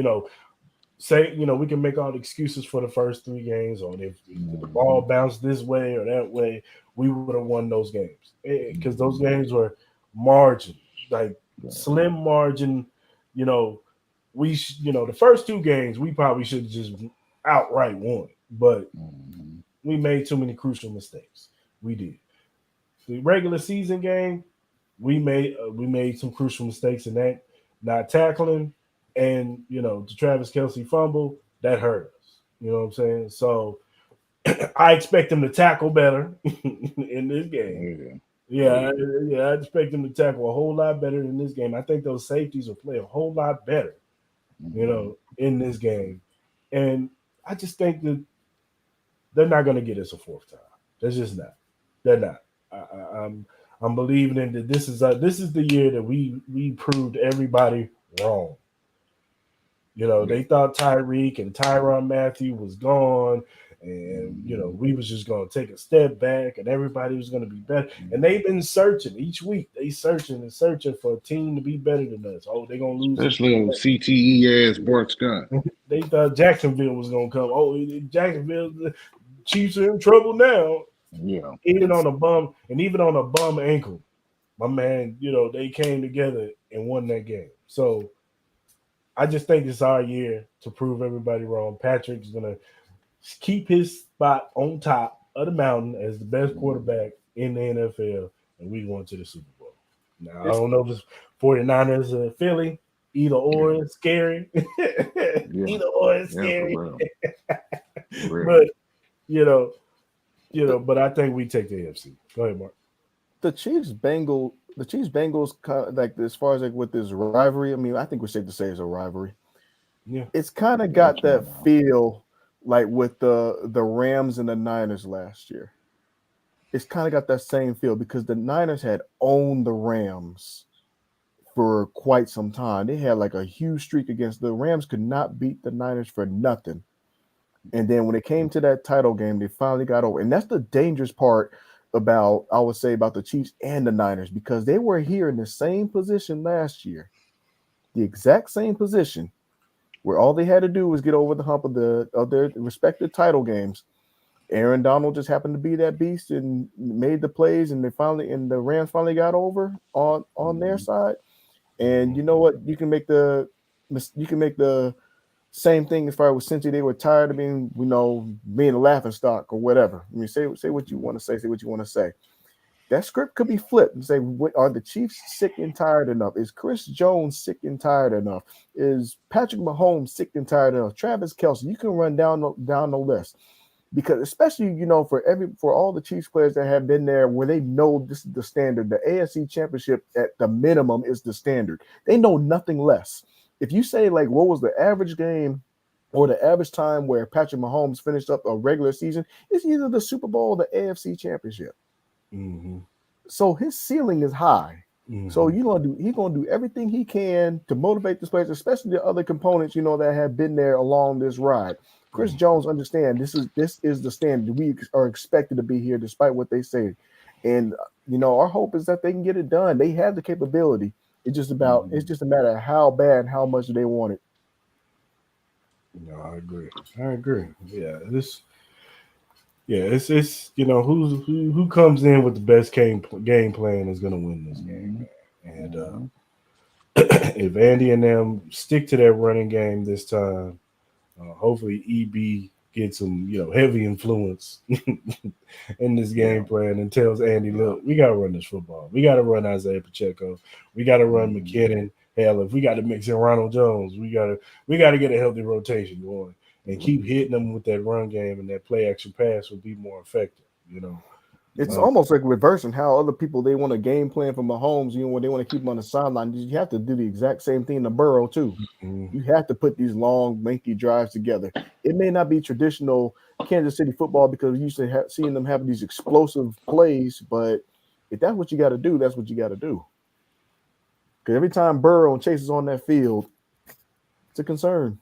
say, we can make all the excuses for the first 3 games, or if the ball bounced this way or that way, we would have won those games. Because those games were margin, like slim margin. The first 2 games, we probably should have just outright won. But we made too many crucial mistakes. We did. The regular season game, we made some crucial mistakes in that, not tackling, and the Travis Kelce fumble that hurt us. You know what I'm saying? So I expect him to tackle better in this game. I expect him to tackle a whole lot better in this game. I think those safeties will play a whole lot better, in this game, and I just think that they're not going to get us a 4th time. They're just not. They're not. I'm believing in that this is the year that we proved everybody wrong. You know, they thought Tyreek and Tyrann Mathieu was gone, and you know, we was just gonna take a step back, and everybody was gonna be better. And they've been searching each week. They searching and searching for a team to be better than us. Oh, they're gonna lose. Especially old CTE ass Bart Scott. They thought Jacksonville was gonna come. Oh, Jacksonville, the Chiefs are in trouble now. Yeah. Even on a bum ankle, my man, you know, they came together and won that game. So I just think it's our year to prove everybody wrong. Patrick's gonna keep his spot on top of the mountain as the best quarterback in the NFL, and we going to the Super Bowl. Now, I don't know if it's 49ers or Philly. Either or is scary. Either or is scary. But but I think we take the AFC. Go ahead, Mark. The Chiefs Bengals kind of like as far as like with this rivalry. I mean, I think we're safe to say it's a rivalry. Yeah, it's kind of got that feel like with the Rams and the Niners last year. It's kind of got that same feel because the Niners had owned the Rams for quite some time. They had like a huge streak against the Rams, could not beat the Niners for nothing. And then when it came to that title game, they finally got over. And that's the dangerous part about, I would say, about the Chiefs and the Niners, because they were here in the same position last year, the exact same position, where all they had to do was get over the hump of their respective title games. Aaron Donald just happened to be that beast and made the plays, and the Rams finally got over on their side. And you know what? You can make the same thing as far as Cincy. They were tired of being a laughing stock or whatever. I mean, say what you want to say what you want to say. That script could be flipped and say, are the Chiefs sick and tired enough? Is Chris Jones sick and tired enough? Is Patrick Mahomes sick and tired enough? Travis Kelce, you can run down the list. Because especially, for all the Chiefs players that have been there where they know this is the standard, the AFC Championship at the minimum is the standard. They know nothing less. If you say, like, what was the average game or the average time where Patrick Mahomes finished up a regular season, it's either the Super Bowl or the AFC Championship. Mm-hmm. So his ceiling is high. Mm-hmm. So he's gonna do everything he can to motivate the players, especially the other components, that have been there along this ride. Chris Jones understand this is the standard. We are expected to be here despite what they say. And our hope is that they can get it done. They have the capability. It's just a matter of how bad and how much they want it. No, I agree. Yeah, it's who comes in with the best game plan is going to win this game. And if Andy and them stick to that running game this time, hopefully EB gets some heavy influence in this game plan and tells Andy, look, we got to run this football. We got to run Isaiah Pacheco. We got to run McKinnon. Hell, if we got to mix in Ronald Jones, we got to get a healthy rotation going and keep hitting them with that run game, and that play action pass will be more effective. It's almost like reversing how other people, they want a game plan for Mahomes, when they want to keep him on the sideline. You have to do the exact same thing to Burrow too. Mm-hmm. You have to put these long, lengthy drives together. It may not be traditional Kansas City football because you used to seeing them have these explosive plays, but if that's what you got to do, that's what you got to do. Because every time Burrow and Chase is on that field, it's a concern.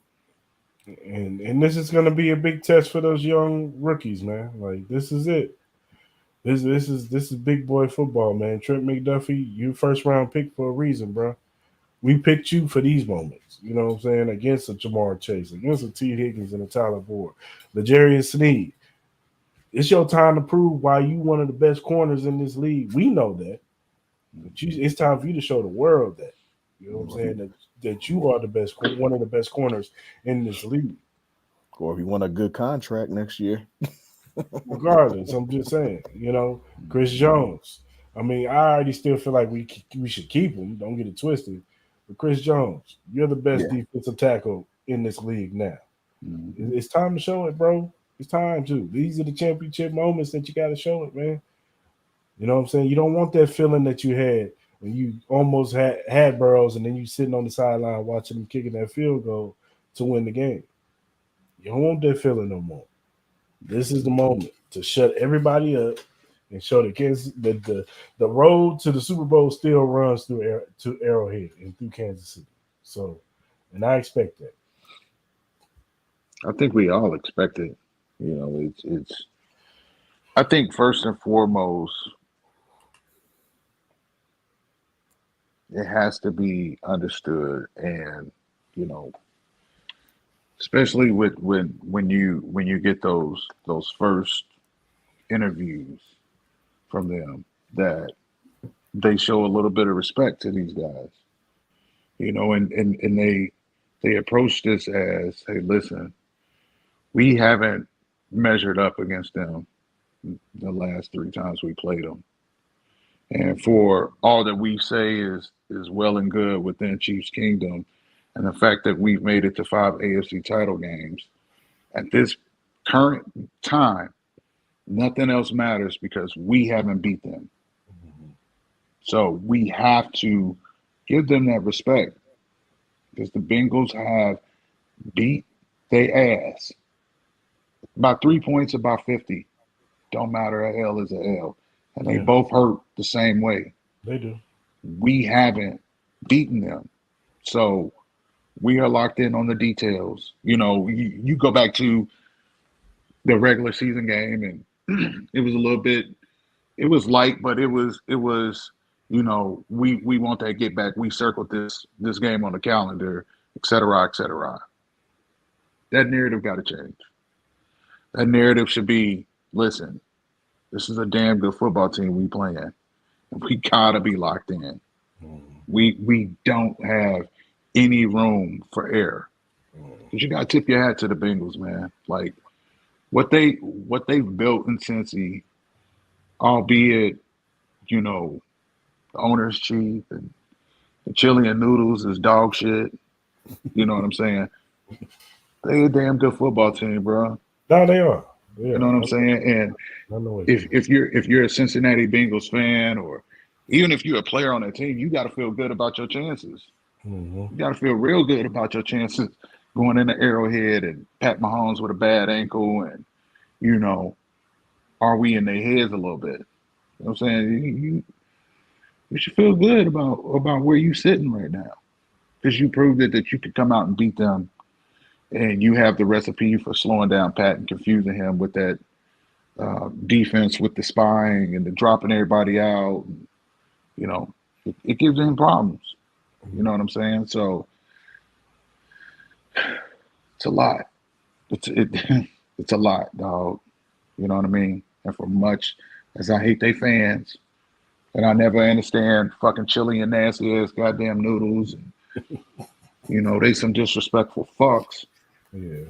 And this is going to be a big test for those young rookies, man. Like, this is it. This is big boy football, man. Trent McDuffie, you first round pick for a reason, bro. We picked you for these moments. You know what I'm saying? Against a Jamar Chase, against a T. Higgins and a Tyler Boyd, L'Jarius Sneed. It's your time to prove why you one of the best corners in this league. We know that. But it's time for you to show the world that. You know what I'm saying? That you are the best, one of the best corners in this league. Or if you want a good contract next year. Regardless, I'm just saying, Chris Jones. I mean, I already still feel like we should keep him. Don't get it twisted. But Chris Jones, you're the best defensive tackle in this league now. Mm-hmm. It's time to show it, bro. It's time to. These are the championship moments that you got to show it, man. You know what I'm saying? You don't want that feeling that you had when you almost had Burrows and then you sitting on the sideline watching him kicking that field goal to win the game. You don't want that feeling no more. This is the moment to shut everybody up and show the kids that the road to the Super Bowl still runs through to Arrowhead and through Kansas City. So, and I expect that. I think we all expect it. You know, it's. I think first and foremost, it has to be understood, and you know, especially with when you get those first interviews from them, that they show a little bit of respect to these guys. You know, and they approach this as, hey, listen, we haven't measured up against them the last three times we played them. And for all that we say is well and good within Chiefs Kingdom, and the fact that we've made it to 5 AFC title games, at this current time, nothing else matters because we haven't beat them. So we have to give them that respect because the Bengals have beat their ass. About 3 points, about 50. Don't matter, a L is a L. And they both hurt the same way. They do. We haven't beaten them. So we are locked in on the details. You know, you go back to the regular season game, and it was a little bit, it was light, but it was, you know, we want that get back. We circled this game on the calendar, et cetera, et cetera. That narrative got to change. That narrative should be, listen, this is a damn good football team we playing. We gotta be locked in. We don't have any room for error. Because you gotta tip your hat to the Bengals, man. Like what they've built in Cincy, albeit, you know, the owner's cheap and the chili and noodles is dog shit. You know what I'm saying? They a damn good football team, bro. No, they are. Yeah, you know what I'm saying? And if you're a Cincinnati Bengals fan, or even if you're a player on that team, you got to feel good about your chances. You got to feel real good about your chances going into Arrowhead and Pat Mahomes with a bad ankle, and you know, are we in their heads a little bit? You know what I'm saying? You should feel good about where you sitting right now, because you proved it that you could come out and beat them. And you have the recipe for slowing down Pat and confusing him with that defense, with the spying and the dropping everybody out. And, you know, it gives him problems. You know what I'm saying? So it's a lot. It's a lot, dog. You know what I mean? And for much as I hate they fans, and I never understand fucking chili and nasty ass goddamn noodles, and you know, they some disrespectful fucks. Yeah,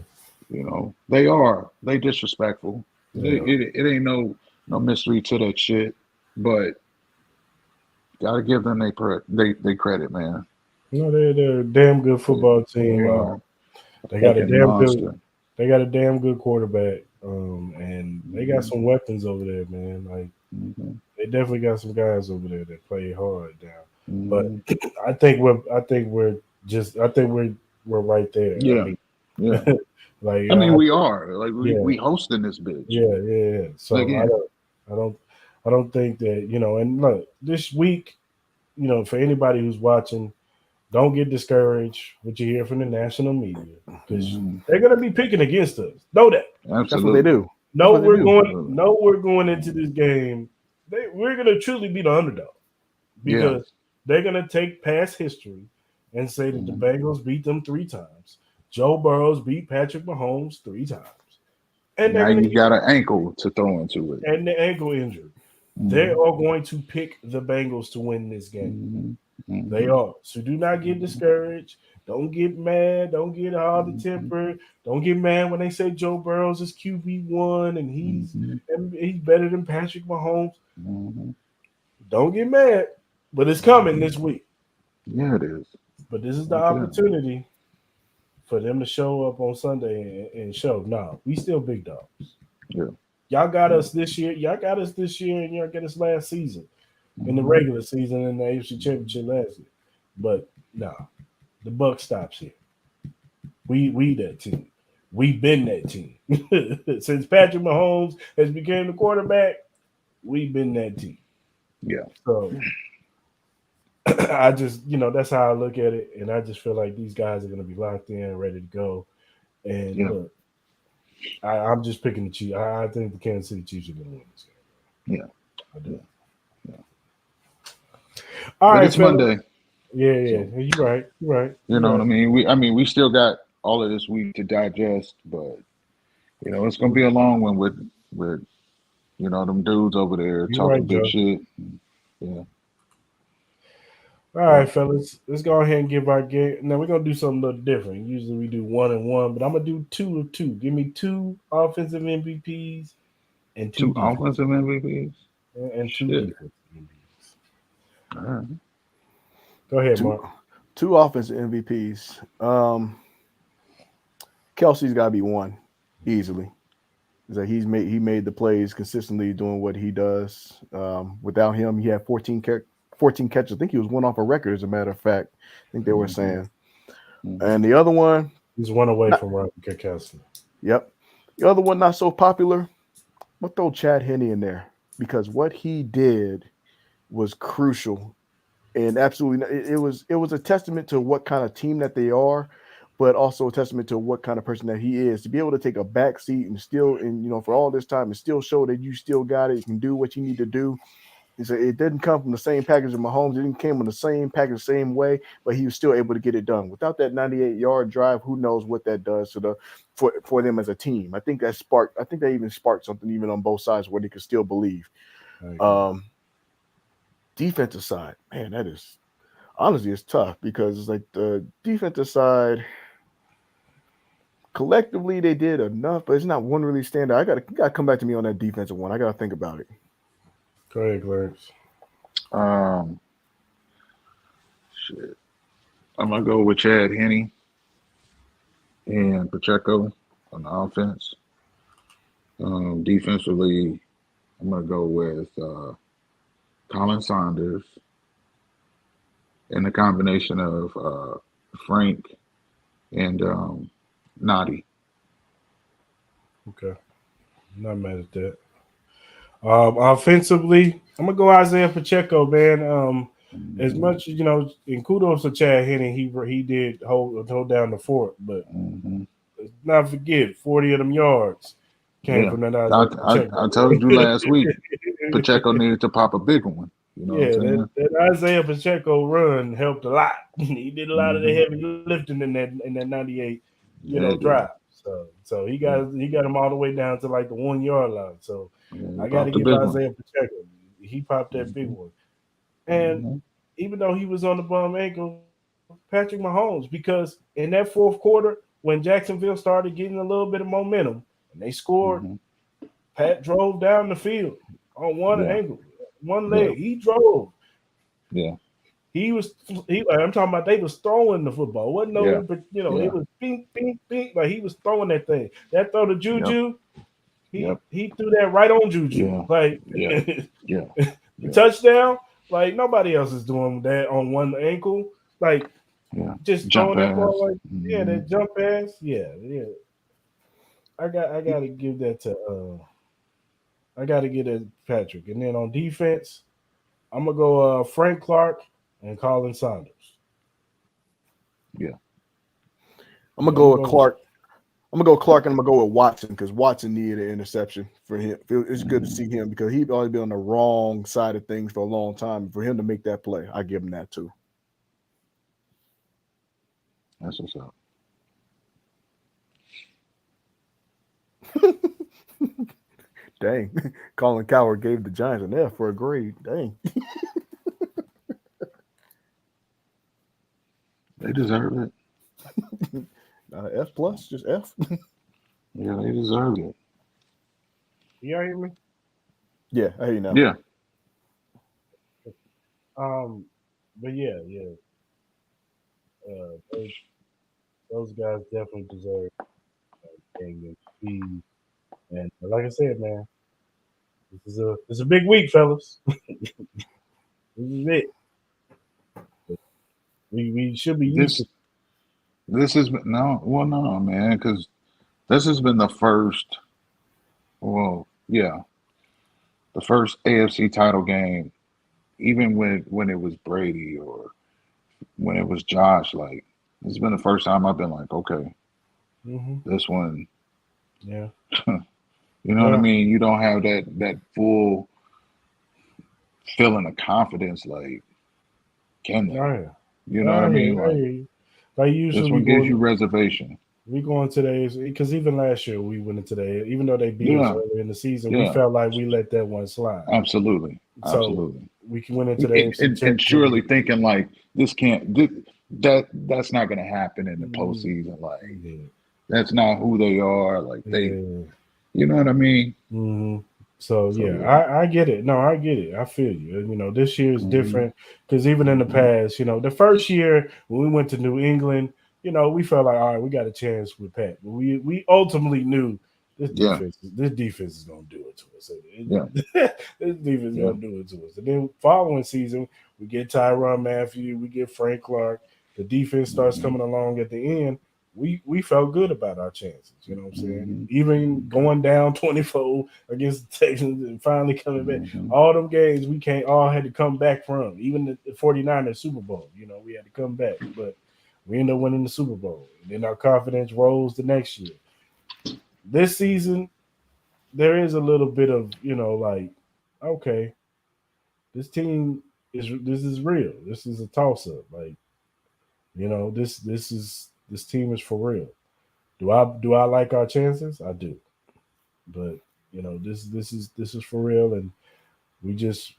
you know, they disrespectful. Yeah. It ain't no mystery to that shit, but gotta give them they credit, man. No, they're a damn good football team. They got a damn good. They got a damn good quarterback, and they got some weapons over there, man. Like they definitely got some guys over there that play hard now. But I think we're right there. Yeah. Yeah, like I mean, we are like we hosting this bitch. Yeah. So again, I don't think that, you know. And look, this week, you know, for anybody who's watching, don't get discouraged what you hear from the national media, because they're gonna be picking against us. Know that. Absolutely, that's what they do. We're going into this game. We're gonna truly be the underdog, because they're gonna take past history and say that the Bengals beat them 3 times. Joe Burrows beat Patrick Mahomes 3 times. And now you got an ankle to throw into it. And the ankle injury. They are going to pick the Bengals to win this game. They are. So do not get discouraged. Don't get mad. Don't get all the temper. Don't get mad when they say Joe Burrows is QB1 and he's better than Patrick Mahomes. Don't get mad. But it's coming this week. Yeah, it is. But this is the opportunity for them to show up on Sunday and show. No, we still big dogs. Yeah. Y'all got us this year. Y'all got us this year, and y'all got us last season in the regular season in the AFC Championship last year. But no, the buck stops here. We that team. We've been that team. Since Patrick Mahomes has become the quarterback, we've been that team. Yeah. So I just, you know, that's how I look at it. And I just feel like these guys are going to be locked in, ready to go. And look, I'm just picking the Chiefs. I think the Kansas City Chiefs are going to win this game. Yeah. I do. Yeah. All But right, it's fellas. Monday. Yeah. So, You're right. you know what I mean? We still got all of this week to digest, but it's gonna be a long one with them dudes over there You're talking right, big Joe. shit. Yeah. All right, fellas. Let's go ahead and give our game. Now we're gonna do something a little different. Usually we do 1 and 1, but I'm gonna do 2 of 2. Give me 2 offensive MVPs and 2 Two defensive offensive MVPs. and 2 Shit. defensive MVPs. All right. Go ahead, Mark. Two offensive MVPs. Kelsey's got to be one easily. Is that he made the plays consistently doing what he does. Without him, he had 14 catches. I think he was one off a record, as a matter of fact. I think they were saying. And the other one, He's one away from Robert Kessler. Yep. The other one not so popular. I'm gonna throw Chad Henne in there because what he did was crucial, and absolutely it was a testament to what kind of team that they are, but also a testament to what kind of person that he is. To be able to take a back seat and still, and for all this time, and still show that you still got it, you can do what you need to do. It didn't come from the same package of Mahomes. It didn't come in the same package, the same way, but he was still able to get it done. Without that 98-yard drive, who knows what that does for them as a team. I think that even sparked something even on both sides where they could still believe. Defensive side, man, that is honestly it's tough because it's like the defensive side collectively they did enough, but it's not one really stand out. You gotta come back to me on that defensive one. I gotta think about it. Go ahead, Clarence. Shit. I'm gonna go with Chad Henne and Pacheco on the offense. Defensively, I'm gonna go with Colin Saunders and the combination of Frank and Noddy. Okay. I'm not mad at that. Offensively, I'm gonna go Isaiah Pacheco, man. As much as and kudos to Chad Henne, he did hold down the fort, but let's not forget 40 of them yards came from that Isaiah Pacheco. I told you last week, Pacheco needed to pop a big one. You know what I'm saying? That Isaiah Pacheco run helped a lot. He did a lot of the heavy lifting in that 98, drive. So he got him all the way down to like the 1 yard line. So I got to give Isaiah Pacheco. He popped that big one. And even though he was on the bum ankle, Patrick Mahomes, because in that fourth quarter, when Jacksonville started getting a little bit of momentum and they scored, Pat drove down the field on one ankle, one leg. He drove. Yeah. I'm talking about they was throwing the football. Wasn't but it was ping, ping, ping. Like he was throwing that thing. That throw to Juju, he threw that right on Juju. Touchdown. Like nobody else is doing that on one ankle. Like just jump throwing pass. that ball like that jump pass. Yeah. I gotta give that to Patrick. And then on defense, I'm gonna go Frank Clark and Colin Saunders. Yeah. I'm gonna go with Clark. I'm gonna go Clark and I'm gonna go with Watson because Watson needed an interception for him. It's good to see him because he'd always been on the wrong side of things for a long time. For him to make that play, I give him that too. That's what's up. Dang, Colin Cowherd gave the Giants an F for a grade. Dang. They deserve it. F plus, just F. Yeah, they deserve it. You hear me? Yeah, I hear you now. Yeah. But those guys definitely deserve MVP. And like I said, man, this is a big week, fellas. This is it. We should be used to. This has been no, man, because this has been the first. Well, yeah, the first AFC title game, even when it was Brady or when it was Josh. Like it's been the first time I've been like, okay, this one, Yeah. You know what I mean? You don't have that full feeling of confidence. Like, can they? Oh, yeah. You know what I mean? Like This usually one gives you reservation. we go into today's because even last year we went into today, even though they beat us Yeah, early in the season, we yeah, felt like we let that one slide. absolutely, So absolutely. we went into the AFC And Championship. surely thinking like that's not going to happen in the postseason. Like that's not who they are. Like you know what I mean? Mm-hmm. So I get it. No, I get it. I feel you. You know, this year is different because even in the past, you know, the first year when we went to New England, you know, we felt like, all right, we got a chance with Pat. But we ultimately knew this defense is gonna do it to us. This defense is gonna do it to us. And then following season, we get Tyrann Mathieu, we get Frank Clark. The defense starts coming along at the end. We felt good about our chances. You know what I'm saying? Even going down 24 against the Texans and finally coming back. All them games we all had to come back from. Even the 49ers Super Bowl, you know, we had to come back. But we ended up winning the Super Bowl. And then our confidence rose the next year. This season, there is a little bit of, you know, like, okay, this team is real. This is a toss-up. Like, you know, this team is for real. Do I like our chances? I do. But, you know, this is for real, and we just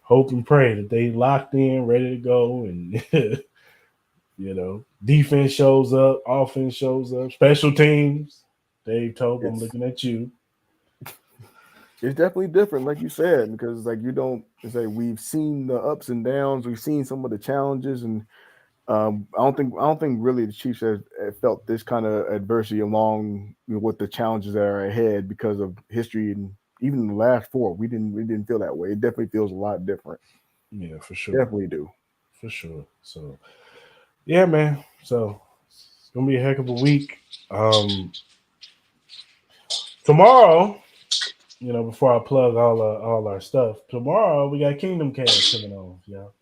hope and pray that they locked in, ready to go, and you know, defense shows up, offense shows up, special teams. Dave Tope, I'm looking at you. It's definitely different, like you said, because like you don't say we've seen the ups and downs, we've seen some of the challenges, and I don't think really the Chiefs have felt this kind of adversity along with the challenges that are ahead because of history, and even the last four, we didn't feel that way. It definitely feels a lot different. Yeah, for sure. Definitely do. For sure. So yeah, man. So it's gonna be a heck of a week. Tomorrow, you know, before I plug all our stuff, tomorrow we got Kingdom Cast coming on, y'all.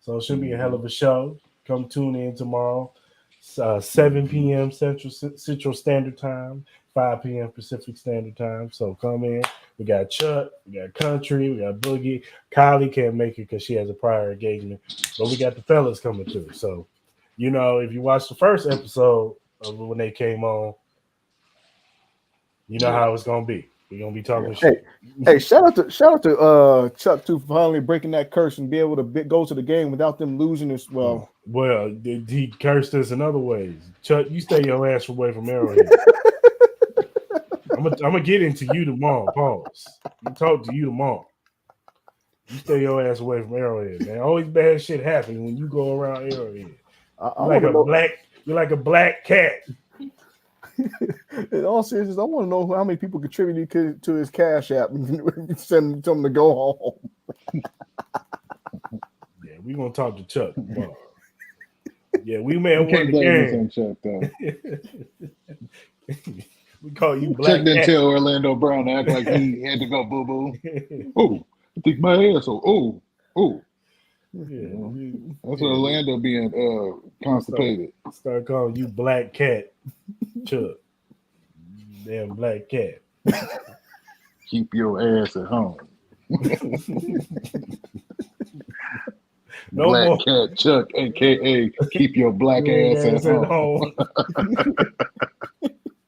So it should be a hell of a show. Come tune in tomorrow, 7 p.m. Central Standard Time, 5 p.m. Pacific Standard Time. So come in. We got Chuck, we got Country, we got Boogie. Kylie can't make it because she has a prior engagement, but we got the fellas coming through. So, you know, if you watch the first episode of when they came on, you know how it's gonna be. We're gonna be talking shit. Hey, shout out to Chuck too for finally breaking that curse and be able to go to the game without them losing as well. Well, he cursed us in other ways. Chuck, you stay your ass away from Arrowhead. I'm gonna get into you tomorrow. Pause. You talk to you tomorrow. You stay your ass away from Arrowhead, man. Always bad shit happens when you go around Arrowhead. You're like a black cat. In all seriousness, I want to know how many people contributed to his Cash App and send them to go home. Yeah, we're gonna talk to Chuck tomorrow. Yeah, we may have won the game. Chuck, though. We call you black. Chuck didn't tell Orlando Brown to act like he had to go boo boo. Oh, I think my asshole. Oh. Yeah, that's Orlando being constipated. Start calling you black cat, Chuck. Damn black cat. Keep your ass at home. No black more. cat Chuck, aka keep your black ass at home.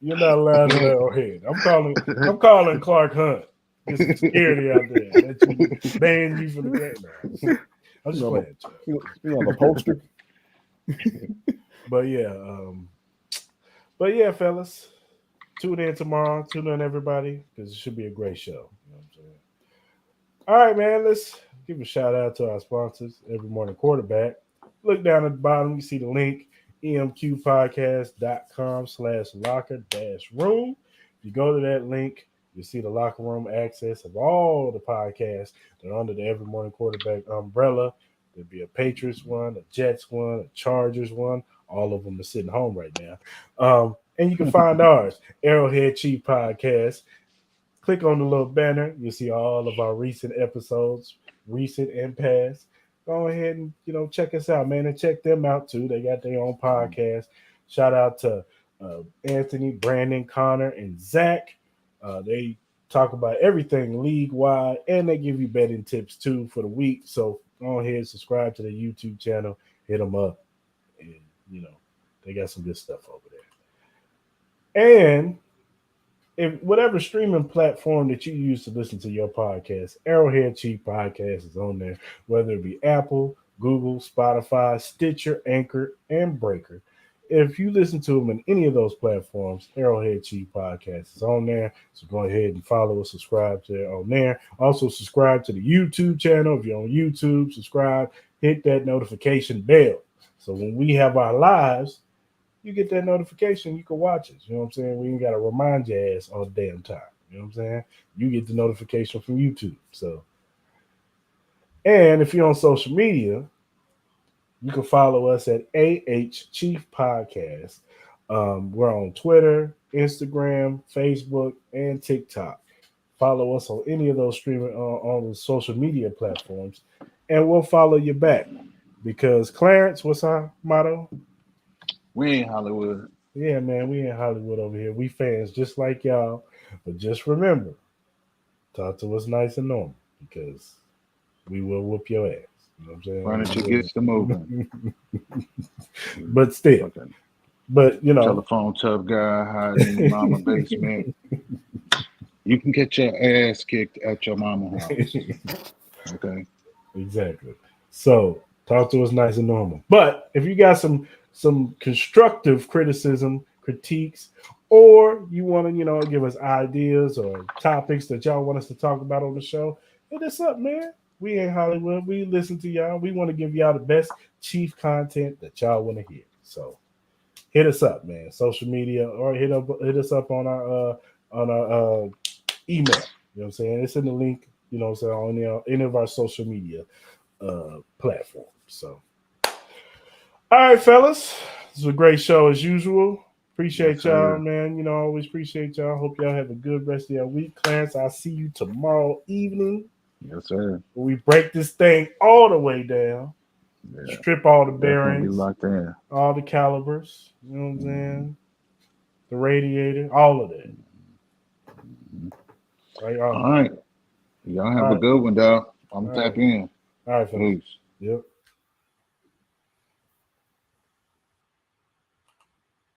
You're not allowed to Arrowhead. I'm calling Clark Hunt. There's some security out there that you ban you from the game. I'm just playing. You have a poster. But yeah, fellas. Tune in tomorrow. Tune in, everybody, because it should be a great show. You know what I'm saying? All right, man. Let's give a shout out to our sponsors, Every Morning Quarterback. Look down at the bottom. You see the link, emqpodcast.com/locker-room. If you go to that link, you see the locker room access of all the podcasts that are under the Every Morning Quarterback umbrella. There'd be a Patriots one, a Jets one, a Chargers one. All of them are sitting home right now. And you can find ours, Arrowhead Chief Podcast. Click on the little banner. You'll see all of our recent episodes, recent and past. Go ahead and, check us out, man, and check them out too. They got their own podcast. Shout out to Anthony, Brandon, Connor, and Zach. They talk about everything league wide, and they give you betting tips too for the week. So go ahead, subscribe to the YouTube channel, hit them up, and they got some good stuff over there. And if whatever streaming platform that you use to listen to your podcast, Arrowhead Chief Podcast is on there, whether it be Apple, Google, Spotify, Stitcher, Anchor, and Breaker. If you listen to them in any of those platforms, Arrowhead Chief Podcast is on there. So go ahead and follow us, subscribe to it on there. Also, subscribe to the YouTube channel. If you're on YouTube, subscribe, hit that notification bell. So when we have our lives, you get that notification, you can watch us. You know what I'm saying? We ain't got to remind your ass all the damn time. You know what I'm saying? You get the notification from YouTube. So, and if you're on social media, you can follow us at AH Chief Podcast. We're on Twitter, Instagram, Facebook, and TikTok. Follow us on any of those streaming on the social media platforms, and we'll follow you back. Because Clarence, what's our motto? We ain't Hollywood. Yeah, man, we ain't Hollywood over here. We fans just like y'all. But just remember, talk to us nice and normal because we will whoop your ass. You know what I'm saying? Why don't you get to moving? But still. Okay. But, telephone tough guy hiding in your mama basement. You can get your ass kicked at your mama house. Okay. Exactly. So talk to us nice and normal. But if you got some constructive criticism, critiques, or you want to, give us ideas or topics that y'all want us to talk about on the show, hit us up, man. We ain't Hollywood. We listen to y'all. We want to give y'all the best Chief content that y'all want to hear. So hit us up, man. Social media, or hit us up on our email. You know what I'm saying? It's in the link, on any of our social media platforms. So all right, fellas. This was a great show as usual. Appreciate y'all, man. Always appreciate y'all. Hope y'all have a good rest of your week. Clarence, I'll see you tomorrow evening. Yes, sir. We break this thing all the way down. Yeah. Strip all the bearings. Locked in. All the calibers. You know what I'm saying? The radiator. All of that. All right. Y'all have a good one, dog. I'm tapping in. All right, fellas. Peace. Yep.